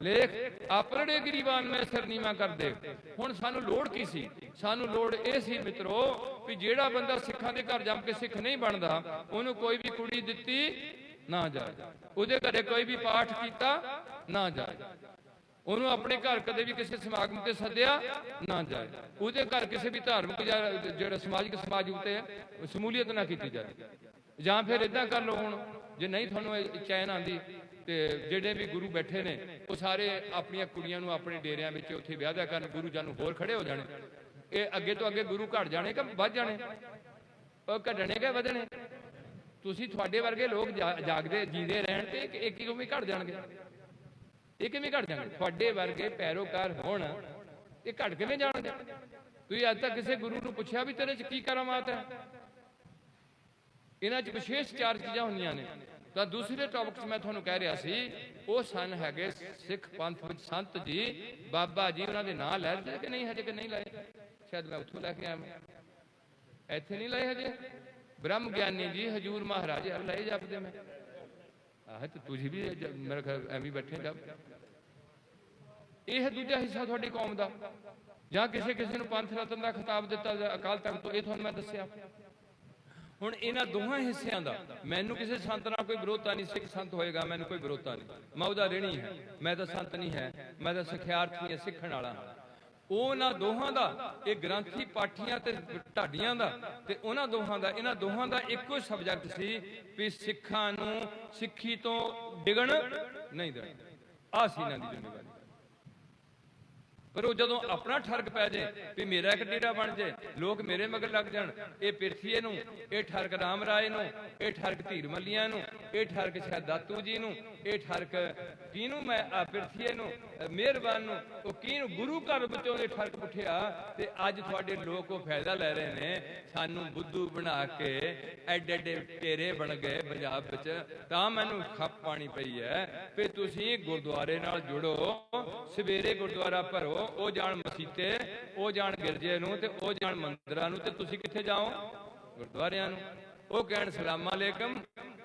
ਲੇਖ, ਆਪਰੜੇ ਗਰੀਬਾਨ ਮੈਂ ਸਿਰ ਨੀਵਾਂ ਕਰ ਦੇ। ਹੁਣ ਸਾਨੂੰ ਲੋੜ ਕੀ ਸੀ? ਸਾਨੂੰ ਲੋੜ ਇਹ ਸੀ ਮਿੱਤਰੋ ਵੀ ਜਿਹੜਾ ਬੰਦਾ ਸਿੱਖਾਂ ਦੇ ਘਰ ਜੰਮ ਕੇ ਸਿੱਖ ਨਹੀਂ ਬਣਦਾ, ਉਹਨੂੰ ਕੋਈ ਵੀ ਕੁੜੀ ਦਿੱਤੀ ਨਾ ਜਾਏ, ਉਹਦੇ ਘਰੇ ਕੋਈ ਵੀ ਪਾਠ ਕੀਤਾ ਨਾ ਜਾਏ, ਉਹਨੂੰ ਆਪਣੇ ਘਰ ਕਦੇ ਵੀ ਕਿਸੇ ਸਮਾਗਮ ਤੇ ਸੱਦਿਆ ਨਾ ਜਾਏ, ਉਹਦੇ ਘਰ ਕਿਸੇ ਵੀ ਧਾਰਮਿਕ ਜਾਂ ਜਿਹੜਾ ਸਮਾਜਿਕ ਸਮਾਜ ਉੱਤੇ ਸਮੂਲੀਅਤ ਨਾ ਕੀਤੀ ਜਾਏ। ਜਾਂ ਫਿਰ ਇਦਾਂ ਕਰ ਲਓ, ਹੁਣ ਜੇ ਨਹੀਂ ਤੁਹਾਨੂੰ ਚੈਨ ਆਉਂਦੀ ਤੇ ਜਿਹੜੇ ਵੀ ਗੁਰੂ ਬੈਠੇ ਨੇ ਉਹ ਸਾਰੇ ਆਪਣੀਆਂ ਕੁੜੀਆਂ ਨੂੰ ਆਪਣੇ ਡੇਰਿਆਂ ਵਿੱਚ ਉੱਥੇ ਵਿਆਹ ਦਿਆ ਕਰਨ, ਗੁਰੂ ਜਨ ਹੋਰ ਖੜੇ ਹੋ ਜਾਣੇ। ਇਹ ਅੱਗੇ ਤੋਂ ਅੱਗੇ ਗੁਰੂ ਘਟ ਜਾਣੇ ਕਿ ਵੱਧ ਜਾਣੇ? ਉਹ ਘਟਣੇ ਕਿ ਵਧਣੇ? ਤੁਸੀਂ ਤੁਹਾਡੇ ਵਰਗੇ ਲੋਕ ਜਾਗਦੇ ਜੀਂਦੇ ਰਹਿਣ ਤੇ ਇਹ ਕਿਵੇਂ ਘਟ ਜਾਣਗੇ? ਇਹ ਕਿਵੇਂ ਘਟ ਜਾਣਗੇ? ਤੁਹਾਡੇ ਵਰਗੇ ਪੈਰੋਕਾਰ ਹੋਣ ਇਹ ਘਟ ਕਿਵੇਂ ਜਾਣਗੇ? ਤੁਸੀਂ ਅੱਜ ਤੱਕ ਕਿਸੇ ਗੁਰੂ ਨੂੰ ਪੁੱਛਿਆ ਵੀ ਤੇਰੇ 'ਚ ਕੀ ਕਰਾਮਾਤ ਹੈ? ਇਹਨਾਂ 'ਚ ਵਿਸ਼ੇਸ਼ 4 ਚੀਜ਼ਾਂ ਹੁੰਦੀਆਂ ਨੇ। ਤਾਂ ਦੂਸਰੇ ਟੌਪਿਕ 'ਚ ਮੈਂ ਤੁਹਾਨੂੰ ਕਹਿ ਰਿਹਾ ਸੀ, ਉਹ ਸਨ ਹੈਗੇ ਸਿੱਖ ਪੰਥ ਵਿੱਚ ਸੰਤ ਜੀ, ਬਾਬਾ ਜੀ, ਉਹਨਾਂ ਦੇ ਨਾਂ ਲੈ ਦਿੱਤੇ ਕਿ ਨਹੀਂ? ਹਜੇ ਕਿ ਨਹੀਂ ਲਾਏ? ਸ਼ਾਇਦ ਮੈਂ ਉੱਥੋਂ ਲੈ ਕੇ ਆਇਆ, ਇੱਥੇ ਨਹੀਂ ਲਾਏ ਹਜੇ। ਬ੍ਰਹਮ ਗਿਆਨੀ ਜੀ, ਹਜੂਰ ਮਹਾਰਾਜ ਲਏ ਜਪਦੇ ਮੈਂ। ਆਹ ਤੇ ਤੁਸੀਂ ਵੀ ਮੇਰੇ ਖਿਆਲ ਐਵੇਂ ਬੈਠੇ ਜਪ। ਇਹ ਦੂਜਾ ਹਿੱਸਾ ਤੁਹਾਡੀ ਕੌਮ ਦਾ। ਜਾਂ ਕਿਸੇ ਨੂੰ ਪੰਥ ਰਤਨ ਦਾ ਖਿਤਾਬ ਦਿੱਤਾ ਅਕਾਲ ਤਖਤ ਤੋਂ, ਇਹ ਤੁਹਾਨੂੰ ਮੈਂ ਦੱਸਿਆ। ਹੁਣ ਇਹਨਾਂ ਦੋਹਾਂ ਹਿੱਸਿਆਂ ਦਾ ਮੈਨੂੰ ਕਿਸੇ ਸੰਤ ਨਾਲ ਕੋਈ ਵਿਰੋਧਤਾ ਨਹੀਂ। ਸਿੱਖ ਸੰਤ ਹੋਏਗਾ ਮੈਨੂੰ ਕੋਈ ਵਿਰੋਧਤਾ ਨਹੀਂ, ਮੈਂ ਉਹਦਾ ਰਹਿਣੀ ਹੈ। ਮੈਂ ਤਾਂ ਸੰਤ ਨਹੀਂ ਹੈ, ਮੈਂ ਤਾਂ ਸਿੱਖਿਆਰਥੀ ਹਾਂ, ਸਿੱਖਣ ਵਾਲਾ। ਉਹਨਾਂ ਦੋਹਾਂ ਦਾ, ਇਹ ਗ੍ਰੰਥੀ ਪਾਠੀਆਂ ਤੇ ਢਾਡੀਆਂ ਦਾ, ਤੇ ਉਹਨਾਂ ਦੋਹਾਂ ਦਾ, ਇਹਨਾਂ ਦੋਹਾਂ ਦਾ ਇੱਕੋ ਸਬਜੈਕਟ ਸੀ ਵੀ ਸਿੱਖਾਂ ਨੂੰ ਸਿੱਖੀ ਤੋਂ ਡਿਗਣ ਨਹੀਂ ਦੇਣਾ। ਆਹ ਸੀ ਇਹਨਾਂ ਦੀ ਜ਼ਿੰਮੇਵਾਰੀ। ਪਰ ਉਹ ਜਦੋਂ ਆਪਣਾ ਠਰਕ ਪੈ ਜਾਏ ਵੀ ਮੇਰਾ ਇੱਕ ਡੇਰਾ ਬਣ ਜਾਏ, ਲੋਕ ਮੇਰੇ ਮਗਰ ਲੱਗ ਜਾਣ, ਇਹ ਪਿਰਥੀਏ ਨੂੰ, ਇਹ ਠਰਕ ਰਾਮ ਰਾਏ ਨੂੰ, ਇਹ ਠਰਕ ਧੀਰ ਮੱਲੀਆਂ ਨੂੰ, ਇਹ ਠਰਕ ਸ਼ਾਇਦ ਦਾਤੂ ਜੀ ਨੂੰ, ਇਹ ਠਰਕ ਕਿਹਨੂੰ ਮੈਂ ਪਿਰਥੀਏ ਨੂੰ, ਮਿਹਰਬਾਨ ਨੂੰ, ਉਹ ਕਿਹਨੂੰ ਗੁਰੂ ਘਰ ਵਿੱਚੋਂ ਇਹ ਠਰਕ ਉੱਠਿਆ। ਤੇ ਅੱਜ ਤੁਹਾਡੇ ਲੋਕ ਉਹ ਫਾਇਦਾ ਲੈ ਰਹੇ ਨੇ, ਸਾਨੂੰ ਬੁੱਧੂ ਬਣਾ ਕੇ ਐਡੇ ਐਡੇ ਟੇਰੇ ਬਣ ਗਏ ਪੰਜਾਬ ਵਿੱਚ। ਤਾਂ ਮੈਨੂੰ ਖੱਪ ਪਾਣੀ ਪਈ ਹੈ ਵੀ ਤੁਸੀਂ ਗੁਰਦੁਆਰੇ ਨਾਲ ਜੁੜੋ, ਸਵੇਰੇ ਗੁਰਦੁਆਰਾ ਭਰੋ, ਉਹ ਜਾਣ ਮਸੀਤੇ, ਉਹ ਜਾਣ ਗਿਰਜੇ ਨੂੰ, ਤੇ ਉਹ ਜਾਣ ਮੰਦਿਰਾਂ ਨੂੰ, ਤੇ ਤੁਸੀਂ ਕਿੱਥੇ ਜਾਓ? ਗੁਰਦੁਆਰਿਆਂ ਨੂੰ। ਉਹ ਕਹਿਣ ਸਲਾਮ ਅਲੈਕਮ,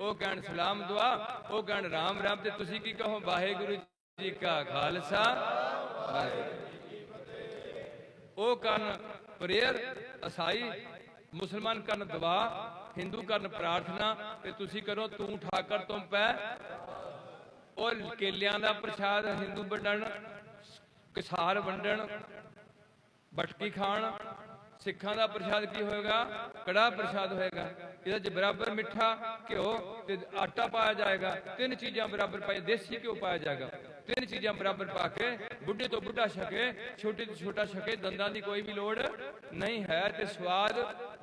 ਉਹ ਕਹਿਣ ਸਲਾਮ ਦੁਆ, ਉਹ ਕਹਿਣ ਰਾਮ ਰਾਮ, ਤੇ ਤੁਸੀਂ ਕੀ ਕਹੋ? ਵਾਹਿਗੁਰੂ ਜੀ ਕਾ ਖਾਲਸਾ, ਵਾਹਿਗੁਰੂ ਜੀ ਕੀ ਫਤਿਹ। ਉਹ ਕਰਨ ਪ੍ਰੇਅਰ ਅਸਾਈ, ਮੁਸਲਮਾਨ ਕਰਨ ਦੁਆ, ਹਿੰਦੂ ਕਰਨ ਪ੍ਰਾਰਥਨਾ, ਤੇ ਤੁਸੀਂ ਕਰੋ ਤੂੰ ਠਾਕਰ ਤੁਮ ਪੈ। ਉਹ ਕੇਲਿਆਂ ਦਾ ਪ੍ਰਸ਼ਾਦ ਹਿੰਦੂ ਵੰਡਣ, ਕਿਸਾਰ ਵੰਡਣ, ਬਟਕੀ ਖਾਣ। ਸਿੱਖਾਂ ਦਾ ਪ੍ਰਸ਼ਾਦ ਕੀ ਹੋਏਗਾ? ਕੜਾਹ ਪ੍ਰਸ਼ਾਦ ਹੋਏਗਾ। ਇਹਦੇ 'ਚ ਬਰਾਬਰ ਮਿੱਠਾ, ਘਿਓ ਤੇ ਆਟਾ ਪਾਇਆ ਜਾਏਗਾ। 3 ਚੀਜ਼ਾਂ ਬਰਾਬਰ ਪਾਈ, ਦੇਸੀ ਘਿਓ ਪਾਇਆ ਜਾਏਗਾ। 3 ਚੀਜ਼ਾਂ ਬਰਾਬਰ ਪਾ ਕੇ ਬੁੱਢੇ ਤੋਂ ਬੁੱਢਾ ਛਕੇ, ਛੋਟੇ ਤੋਂ ਛੋਟਾ ਛਕੇ। ਦੰਦਾਂ ਦੀ ਕੋਈ ਵੀ ਲੋੜ ਨਹੀਂ ਹੈ, ਤੇ ਸਵਾਦ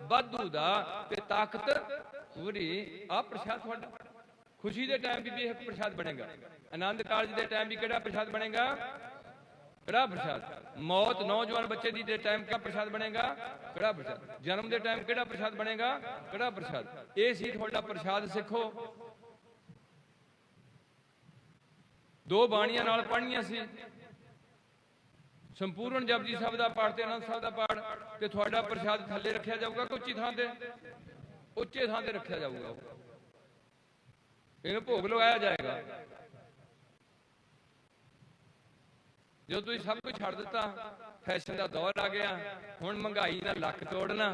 ਵਾਧੂ ਦਾ, ਤੇ ਤਾਕਤ ਪੂਰੀ। ਆਹ ਪ੍ਰਸ਼ਾਦ ਤੁਹਾਡਾ। ਖੁਸ਼ੀ ਦੇ ਟਾਈਮ ਵੀ ਇਹ ਪ੍ਰਸ਼ਾਦ ਬਣੇਗਾ। ਆਨੰਦ ਕਾਰਜ ਦੇ ਟਾਈਮ ਵੀ ਕਿਹੜਾ ਪ੍ਰਸ਼ਾਦ ਬਣੇਗਾ? ਕੜਾਹ ਪ੍ਰਸ਼ਾਦ। ਮੌਤ, ਨੌਜਵਾਨ ਬੱਚੇ ਦੀ ਦੇ ਟਾਈਮ ਕਿਹੜਾ ਪ੍ਰਸ਼ਾਦ ਬਣੇਗਾ? ਕੜਾਹ ਪ੍ਰਸ਼ਾਦ। ਜਨਮ ਦੇ ਟਾਈਮ ਕਿਹੜਾ ਪ੍ਰਸ਼ਾਦ ਬਣੇਗਾ? ਕੜਾਹ ਪ੍ਰਸ਼ਾਦ। ਇਹ ਸੀ ਤੁਹਾਡਾ ਪ੍ਰਸ਼ਾਦ। ਸਿੱਖੋ, 2 ਬਾਣੀਆਂ ਨਾਲ ਪੜ੍ਹਨੀਆਂ ਸੀ, ਸੰਪੂਰਨ ਜਪਜੀ ਸਾਹਿਬ ਦਾ ਪਾਠ ਤੇ ਆਨੰਦ ਸਾਹਿਬ ਦਾ ਪਾਠ। ਤੇ ਤੁਹਾਡਾ ਪ੍ਰਸ਼ਾਦ ਥੱਲੇ ਰੱਖਿਆ ਜਾਊਗਾ ਕਿ ਉੱਚੀ ਥਾਂ ਤੇ? ਉੱਚੇ ਥਾਂ ਤੇ ਰੱਖਿਆ ਜਾਊਗਾ। ਇਹਨੂੰ ਭੋਗ ਲਗਾਇਆ ਜਾਏਗਾ। ਜਦੋਂ ਤੁਸੀਂ ਸਭ ਕੁਝ ਛੱਡ ਦਿੱਤਾ, ਫੈਸ਼ਨ ਦਾ ਦੌਰ ਆ ਗਿਆ, ਹੁਣ ਮਹਿੰਗਾਈ ਦਾ ਲੱਕ ਤੋੜਨਾ,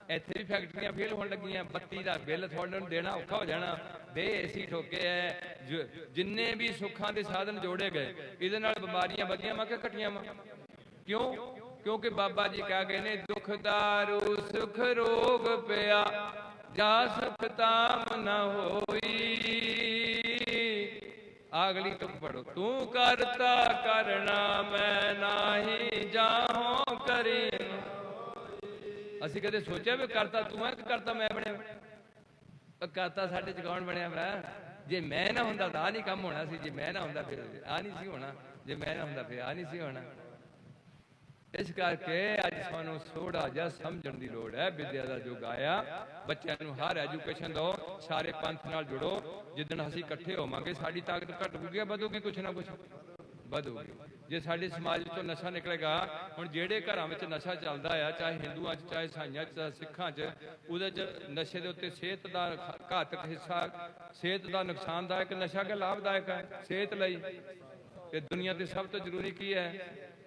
ਇੱਥੇ ਵੀ ਫੈਕਟਰੀਆਂ ਫੇਲ ਹੋਣ ਲੱਗੀਆਂ, ਬੱਤੀ ਦਾ ਬਿੱਲ ਤੁਹਾਡੇ ਨੂੰ ਦੇਣਾ ਔਖਾ ਹੋ ਜਾਣਾ, ਏਸੀ ਠੋਕੇ ਐ, ਜਿੰਨੇ ਵੀ ਸੁੱਖਾਂ ਦੇ ਸਾਧਨ ਜੋੜੇ ਗਏ, ਇਹਦੇ ਨਾਲ ਬਿਮਾਰੀਆਂ ਵਧੀਆਂ ਵਾ ਕਿ ਘਟੀਆਂ ਵਾ? ਕਿਉਂ? ਕਿਉਂਕਿ ਬਾਬਾ ਜੀ ਕਹਿ ਗਏ ਨੇ, ਦੁੱਖ ਦਾਰੂ ਸੁਖ ਰੋਗ ਪਿਆ, ਜਾ ਸੁਖ ਤਾਮ ਨਾ ਹੋਈ। ਅਗਲੀ ਤੁਕ ਪੜੋ, ਤੂੰ ਕਰਤਾ ਕਰਨਾ ਮੈਂ ਨਾਹੀ ਜਾਹੋ ਕਰੇ। ਅਸੀਂ ਕਦੇ ਸੋਚਿਆ ਵੀ ਕਰਤਾ ਤੂੰ ਹੈ ਕਿ ਕਰਤਾ ਮੈਂ ਬਣਿਆ? ਕਰਤਾ ਸਾਡੇ ਚ ਕੌਣ ਬਣਿਆ ਵਾ? ਜੇ ਮੈਂ ਨਾ ਹੁੰਦਾ ਤਾਂ ਆਹ ਨਹੀਂ ਕੰਮ ਹੋਣਾ ਸੀ, ਜੇ ਮੈਂ ਨਾ ਹੁੰਦਾ ਫਿਰ ਆਹ ਨਹੀਂ ਸੀ ਹੋਣਾ, ਜੇ ਮੈਂ ਨਾ ਹੁੰਦਾ ਫਿਰ ਆਹ ਨਹੀਂ ਸੀ ਹੋਣਾ। ਇਸ ਕਰਕੇ ਅੱਜ ਸਾਨੂੰ ਥੋੜਾ ਜਿਹਾ ਸਮਝਣ ਦੀ ਲੋੜ ਹੈ। ਵਿਦਿਆ ਦਾ ਯੁੱਗ ਆਇਆ, ਬੱਚਿਆਂ ਨੂੰ ਹਰ ਐਜੂਕੇਸ਼ਨ ਦਿਓ, ਸਾਰੇ ਪੰਥ ਨਾਲ ਜੁੜੋ। ਜਿੱਦਣ ਅਸੀਂ ਇਕੱਠੇ ਹੋਵਾਂਗੇ ਸਾਡੀ ਤਾਕਤ ਘਟੂਗੀ, ਵਧੂਗੀ, ਕੁਛ ਨਾ ਕੁਛ ਵਧੂਗੀ। ਜੇ ਸਾਡੇ ਸਮਾਜ ਵਿੱਚੋਂ ਨਸ਼ਾ ਨਿਕਲੇਗਾ, ਹੁਣ ਜਿਹੜੇ ਘਰਾਂ ਵਿੱਚ ਨਸ਼ਾ ਚੱਲਦਾ ਆ, ਚਾਹੇ ਹਿੰਦੂਆਂ 'ਚ, ਚਾਹੇ ਈਸਾਈਆਂ 'ਚ, ਚਾਹੇ ਸਿੱਖਾਂ 'ਚ, ਉਹਦੇ 'ਚ ਨਸ਼ੇ ਦੇ ਉੱਤੇ ਸਿਹਤ ਦਾ ਘਾਤਕ ਹਿੱਸਾ, ਸਿਹਤ ਦਾ ਨੁਕਸਾਨਦਾਇਕ ਨਸ਼ਾ ਕਿ ਲਾਭਦਾਇਕ ਹੈ ਸਿਹਤ ਲਈ। ਤੇ ਦੁਨੀਆ ਤੇ ਸਭ ਤੋਂ ਜ਼ਰੂਰੀ ਕੀ ਹੈ?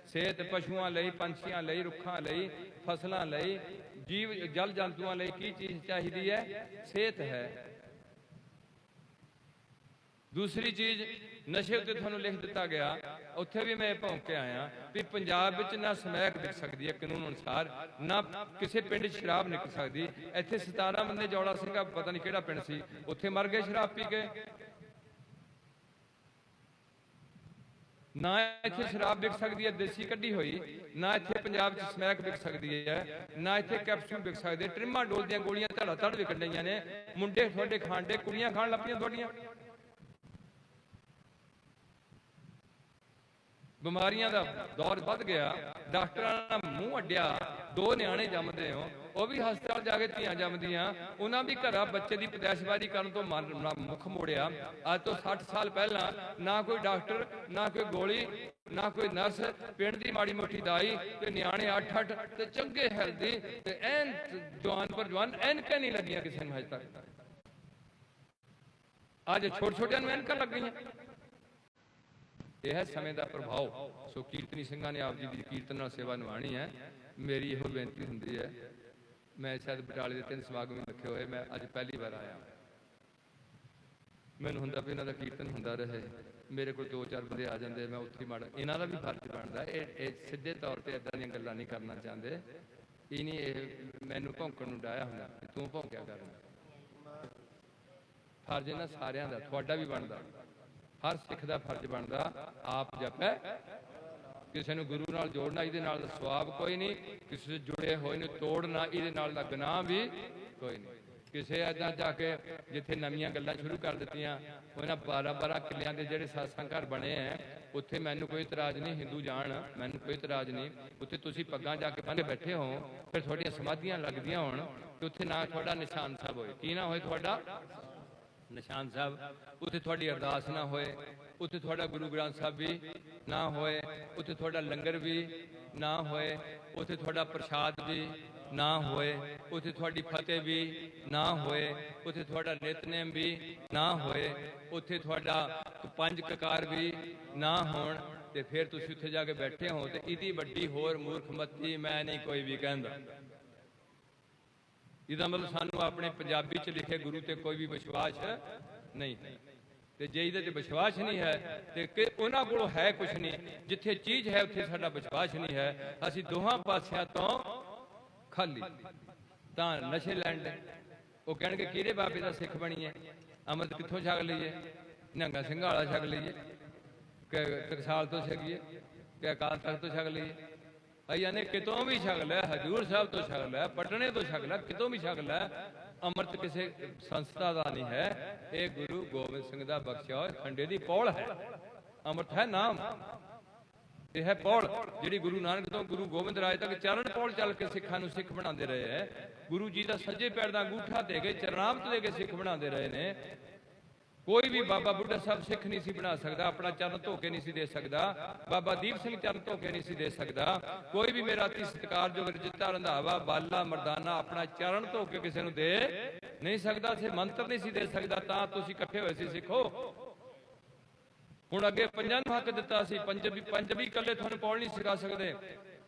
ਸਿਹਤ। ਪਸ਼ੂਆਂ ਲਈ, ਪੰਛੀਆਂ ਲਈ, ਰੁੱਖਾਂ ਲਈ, ਫਸਲਾਂ ਲਈ, ਜੀਵ ਜਲ ਜੰਤੂਆਂ ਲਈ ਕੀ ਚੀਜ਼ ਚਾਹੀਦੀ ਹੈ? ਸਿਹਤ ਹੈ। ਦੂਸਰੀ ਚੀਜ਼, ਨਸ਼ੇ ਉੱਤੇ ਤੁਹਾਨੂੰ ਲਿਖ ਦਿੱਤਾ ਗਿਆ, ਉੱਥੇ ਵੀ ਮੈਂ ਭੌਂਕ ਕੇ ਆਇਆ ਵੀ ਪੰਜਾਬ ਵਿੱਚ ਨਾ ਸਮੈਕ ਵਿਕ ਸਕਦੀ ਹੈ ਕਾਨੂੰਨ ਅਨੁਸਾਰ, ਨਾ ਕਿਸੇ ਪਿੰਡ 'ਚ ਸ਼ਰਾਬ ਨਿਕਲ ਸਕਦੀ। ਇੱਥੇ 17 ਬੰਦੇ, ਜੌੜਾ ਸਿੰਘਾ ਪਤਾ ਨਹੀਂ ਕਿਹੜਾ ਪਿੰਡ ਸੀ, ਉੱਥੇ ਮਰ ਗਏ ਸ਼ਰਾਬ ਪੀ ਕੇ। ਨਾ ਇੱਥੇ ਸ਼ਰਾਬ ਵਿਕ ਸਕਦੀ ਹੈ ਦੇਸੀ ਕੱਢੀ ਹੋਈ, ਨਾ ਇੱਥੇ ਪੰਜਾਬ 'ਚ ਸਮੈਕ ਵਿਕ ਸਕਦੀ ਹੈ, ਨਾ ਇੱਥੇ ਕੈਪਸੂਲ ਵਿਕ ਸਕਦੇ। ਟ੍ਰਿਮਾਂ ਡੋਲ ਦੀਆਂ ਗੋਲੀਆਂ ਧੜਾ ਧੜ ਵਿਕਣ ਡਈਆਂ ਨੇ। ਮੁੰਡੇ ਤੁਹਾਡੇ ਖਾਂਡੇ, ਕੁੜੀਆਂ ਖਾਣ ਲੱਪੀਆਂ ਤੁਹਾਡੀਆਂ। ਬਿਮਾਰੀਆਂ ਦਾ ਦੌਰ ਵੱਧ ਗਿਆ, ਡਾਕਟਰਾਂ ਦਾ ਮੂੰਹ ਅੱਡਿਆ। 2 ਨਿਆਣੇ ਜੰਮਦੇ ਹੋ, ਉਹ ਵੀ ਹਸਪਤਾਲ ਜਾ ਕੇ ਧੀਆਂ ਜੰਮਦੀਆਂ, ਉਹਨਾਂ ਵੀ ਘਰਾਂ ਬੱਚੇ ਦੀ ਪੈਦਾਇਸ਼ਬਾਰੀ ਕਰਨ ਤੋਂ ਮੁੱਖ ਮੋੜਿਆ। ਅੱਜ ਤੋਂ 60 ਸਾਲ ਪਹਿਲਾਂ ਨਾ ਕੋਈ ਡਾਕਟਰ, ਨਾ ਕੋਈ ਗੋਲੀ, ਨਾ ਕੋਈ ਨਰਸ, ਪਿੰਡ ਦੀ ਮਾੜੀ ਮੋਟੀ ਦਾਈ, ਤੇ ਨਿਆਣੇ 8-8 ਤੇ ਚੰਗੇ ਹੈਲਦੀ ਤੇ ਐਨ ਜਵਾਨ ਪਰ ਜਵਾਨ, ਐਨਕਾਂ ਨਹੀਂ ਲੱਗੀਆਂ ਕਿਸੇ ਨੂੰ ਅਜੇ ਤੱਕ। ਅੱਜ ਛੋਟੇ ਛੋਟਿਆਂ ਨੂੰ ਐਨਕਾਂ ਲੱਗ ਗਈਆਂ। ਇਹ ਹੈ ਸਮੇਂ ਦਾ ਪ੍ਰਭਾਵ। ਸੋ ਕੀਰਤਨੀ ਸਿੰਘਾਂ ਨੇ ਆਪ ਜੀ ਦੀ ਕੀਰਤਨ ਨਾਲ ਸੇਵਾ ਨਿਭਾਉਣੀ ਹੈ। ਮੇਰੀ ਇਹੋ ਬੇਨਤੀ ਹੁੰਦੀ ਹੈ, ਮੈਂ ਸ਼ਾਇਦ ਬਟਾਲੇ ਦੇ 3 ਸਮਾਗਮ ਰੱਖੇ ਹੋਏ, ਮੈਂ ਅੱਜ ਪਹਿਲੀ ਵਾਰ ਆਇਆ। ਮੈਨੂੰ ਹੁੰਦਾ ਵੀ ਇਹਨਾਂ ਦਾ ਕੀਰਤਨ ਹੁੰਦਾ ਰਹੇ, ਮੇਰੇ ਕੋਲ 2-4 ਬੰਦੇ ਆ ਜਾਂਦੇ, ਮੈਂ ਉੱਥੇ ਮਾੜਾ। ਇਹਨਾਂ ਦਾ ਵੀ ਫਰਜ਼ ਬਣਦਾ। ਇਹ ਸਿੱਧੇ ਤੌਰ ਤੇ ਏਦਾਂ ਦੀਆਂ ਗੱਲਾਂ ਨਹੀਂ ਕਰਨਾ ਚਾਹੁੰਦੇ। ਇਹ ਨਹੀਂ, ਇਹ ਮੈਨੂੰ ਭੌਂਕਣ ਨੂੰ ਡਾਇਆ ਹੁੰਦਾ ਕਿ ਤੂੰ ਭੌਂਕਿਆ ਕਰਨਾ। ਫਰਜ਼ ਇਹਨਾਂ ਸਾਰਿਆਂ ਦਾ, ਤੁਹਾਡਾ ਵੀ ਬਣਦਾ, ਹਰ ਸਿੱਖ ਦਾ ਫਰਜ਼ ਬਣਦਾ। ਆਪ ਜਪੈ, ਕਿਸੇ ਨੂੰ ਗੁਰੂ ਨਾਲ ਜੋੜਨਾ, ਇਹਦੇ ਨਾਲ ਦਾ ਸਵਾਬ ਕੋਈ ਨਹੀਂ। ਕਿਸੇ ਜੁੜੇ ਹੋਏ ਨੂੰ ਤੋੜਨਾ, ਇਹਦੇ ਨਾਲ ਦਾ ਗੁਨਾਹ ਵੀ ਕੋਈ ਨਹੀਂ। ਕਿਸੇ ਏਦਾਂ ਜਾ ਕੇ ਜਿੱਥੇ ਨਵੀਆਂ ਗੱਲਾਂ ਸ਼ੁਰੂ ਕਰ ਦਿੱਤੀਆਂ, ਉਹਨਾਂ 12-12 ਕਿੱਲਿਆਂ ਦੇ ਜਿਹੜੇ ਸਾਸਾਂ ਘਰ ਬਣੇ ਐ, ਉੱਥੇ ਮੈਨੂੰ ਕੋਈ ਇਤਰਾਜ਼ ਨਹੀਂ। ਹਿੰਦੂ ਜਾਣ, ਮੈਨੂੰ ਕੋਈ ਇਤਰਾਜ਼ ਨਹੀਂ। ਉੱਥੇ ਤੁਸੀਂ ਪੱਗਾਂ ਜਾ ਕੇ ਬੰਨ੍ਹ ਬੈਠੇ ਹੋ, ਫਿਰ ਤੁਹਾਡੀਆਂ ਸਮਾਧੀਆਂ ਲੱਗਦੀਆਂ ਹੋਣ, ਤੇ ਉੱਥੇ ਨਾ ਤੁਹਾਡਾ ਨਿਸ਼ਾਨ ਸਾਹਿਬ ਹੋਏ। ਕੀ ਨਾ ਹੋਏ? ਤੁਹਾਡਾ ਨਿਸ਼ਾਨ ਸਾਹਿਬ। ਉੱਥੇ ਤੁਹਾਡੀ ਅਰਦਾਸ ਨਾ ਹੋਏ, ਉੱਥੇ ਤੁਹਾਡਾ ਗੁਰੂ ਗ੍ਰੰਥ ਸਾਹਿਬ ਵੀ ਨਾ ਹੋਏ, ਉੱਥੇ ਤੁਹਾਡਾ ਲੰਗਰ ਵੀ ਨਾ ਹੋਏ, ਉੱਥੇ ਤੁਹਾਡਾ ਪ੍ਰਸ਼ਾਦ ਵੀ ਨਾ ਹੋਏ, ਉੱਥੇ ਤੁਹਾਡੀ ਫਤਿਹ ਵੀ ਨਾ ਹੋਏ, ਉੱਥੇ ਤੁਹਾਡਾ ਨਿਤਨੇਮ ਵੀ ਨਾ ਹੋਏ, ਉੱਥੇ ਤੁਹਾਡਾ 5 ਕਕਾਰ ਵੀ ਨਾ ਹੋਣ, ਤੇ ਫਿਰ ਤੁਸੀਂ ਉੱਥੇ ਜਾ ਕੇ ਬੈਠੇ ਹੋ। ਤੇ ਇਹਦੀ ਵੱਡੀ ਹੋਰ ਮੂਰਖਮਤੀ ਮੈਂ ਨਹੀਂ ਕੋਈ ਵੀ ਕਹਿੰਦਾ। ਇਹਦਾ ਮਤਲਬ ਸਾਨੂੰ ਆਪਣੇ ਪੰਜਾਬੀ 'ਚ ਲਿਖੇ ਗੁਰੂ ਤੇ ਕੋਈ ਵੀ ਵਿਸ਼ਵਾਸ ਨਹੀਂ ਹੈ। ਤੇ ਜੇ ਇਹਦੇ 'ਤੇ ਵਿਸ਼ਵਾਸ ਨਹੀਂ ਹੈ ਤੇ ਉਹਨਾਂ ਕੋਲੋਂ ਹੈ ਕੁਛ ਨਹੀਂ। ਜਿੱਥੇ ਚੀਜ਼ ਹੈ ਉੱਥੇ ਸਾਡਾ ਵਿਸ਼ਵਾਸ ਨਹੀਂ ਹੈ। ਅਸੀਂ ਦੋਹਾਂ ਪਾਸਿਆਂ ਤੋਂ ਖਾਲੀ। ਤਾਂ ਨਸ਼ੇ ਲੈਣ ਦੇ ਉਹ ਕਹਿਣਗੇ ਕਿਹੜੇ ਬਾਬੇ ਦਾ ਸਿੱਖ ਬਣੀਏ, ਅੰਮ੍ਰਿਤ ਕਿੱਥੋਂ ਛਕ ਲਈਏ, ਨਿਹੰਗਾ ਸਿੰਘਾਂ ਵਾਲਾ ਛਕ ਲਈਏ, ਕਿ ਟਕਸਾਲ ਤੋਂ ਛਕੀਏ, ਕਿ ਅਕਾਲ ਤਖਤ ਤੋਂ ਛਕ ਲਈਏ। ਅਈਆਂ ਨੇ ਕਿਤੋਂ ਵੀ ਛਕ ਲੈ, ਹਜ਼ੂਰ ਸਾਹਿਬ ਤੋਂ ਛਕ ਲੈ, ਪਟਨੇ ਤੋਂ ਛਕ ਲੈ, ਕਿਤੋਂ ਵੀ ਛਕ ਲੈ। ਅੰਮ੍ਰਿਤ ਕਿਸੇ ਸੰਸਥਾ ਦਾ ਨਹੀਂ ਹੈ, ਇਹ ਗੁਰੂ ਗੋਬਿੰਦ ਸਿੰਘ ਦਾ ਬਖਸ਼ਿਆ ਹੋਇਆ ਖੰਡੇ ਦੀ ਪੌਲ ਹੈ। ਅੰਮ੍ਰਿਤ ਹੈ ਨਾਮ, ਇਹ ਹੈ ਪੌਲ ਜਿਹੜੀ ਗੁਰੂ ਨਾਨਕ ਤੋਂ ਗੁਰੂ ਗੋਬਿੰਦ ਰਾਏ ਤੱਕ ਚਰਨ ਪੌਲ ਚੱਲ ਕੇ ਸਿੱਖਾਂ ਨੂੰ ਸਿੱਖ ਬਣਾਉਂਦੇ ਰਹੇ ਹੈ। ਗੁਰੂ ਜੀ ਦਾ ਸੱਜੇ ਪੈਰ ਦਾ ਅੰਗੂਠਾ ਦੇ ਕੇ ਚਰਨਾਮਤ ਦੇ ਕੇ ਸਿੱਖ ਬਣਾਉਂਦੇ ਰਹੇ ਨੇ। ਕੋਈ ਵੀ ਬਾਬਾ ਬੁੱਢਾ ਸਾਹਿਬ ਸਿੱਖ ਨਹੀਂ ਸੀ ਬਣਾ ਸਕਦਾ, ਆਪਣਾ ਚਰਨ ਧੋ ਕੇ ਨਹੀਂ ਸੀ ਦੇ ਸਕਦਾ। ਬਾਬਾ ਦੀਪ ਸਿੰਘ ਚਰਨ ਧੋ ਕੇ ਨਹੀਂ ਸੀ ਦੇ ਸਕਦਾ। ਕੋਈ ਵੀ ਮੇਰਾ ਅਤੀ ਸਤਿਕਾਰਯੋਗ ਰਜਿੱਤਾ ਰੰਧਾਵਾ, ਬਾਲਾ ਮਰਦਾਨਾ ਆਪਣਾ ਚਰਨ ਧੋ ਕੇ ਕਿਸੇ ਨੂੰ ਦੇ ਨਹੀਂ ਸਕਦਾ ਸੀ, ਮੰਤਰ ਨਹੀਂ ਸੀ ਦੇ ਸਕਦਾ। ਤਾਂ ਤੁਸੀਂ ਇਕੱਠੇ ਹੋਏ ਸੀ ਸਿੱਖੋ। ਹੁਣ ਅੱਗੇ 5 ਨੂੰ ਹੱਕ ਦਿੱਤਾ ਸੀ, ਪੰਜ ਵੀ ਇਕੱਲੇ ਤੁਹਾਨੂੰ ਪੌੜ ਨਹੀਂ ਸਿਖਾ ਸਕਦੇ।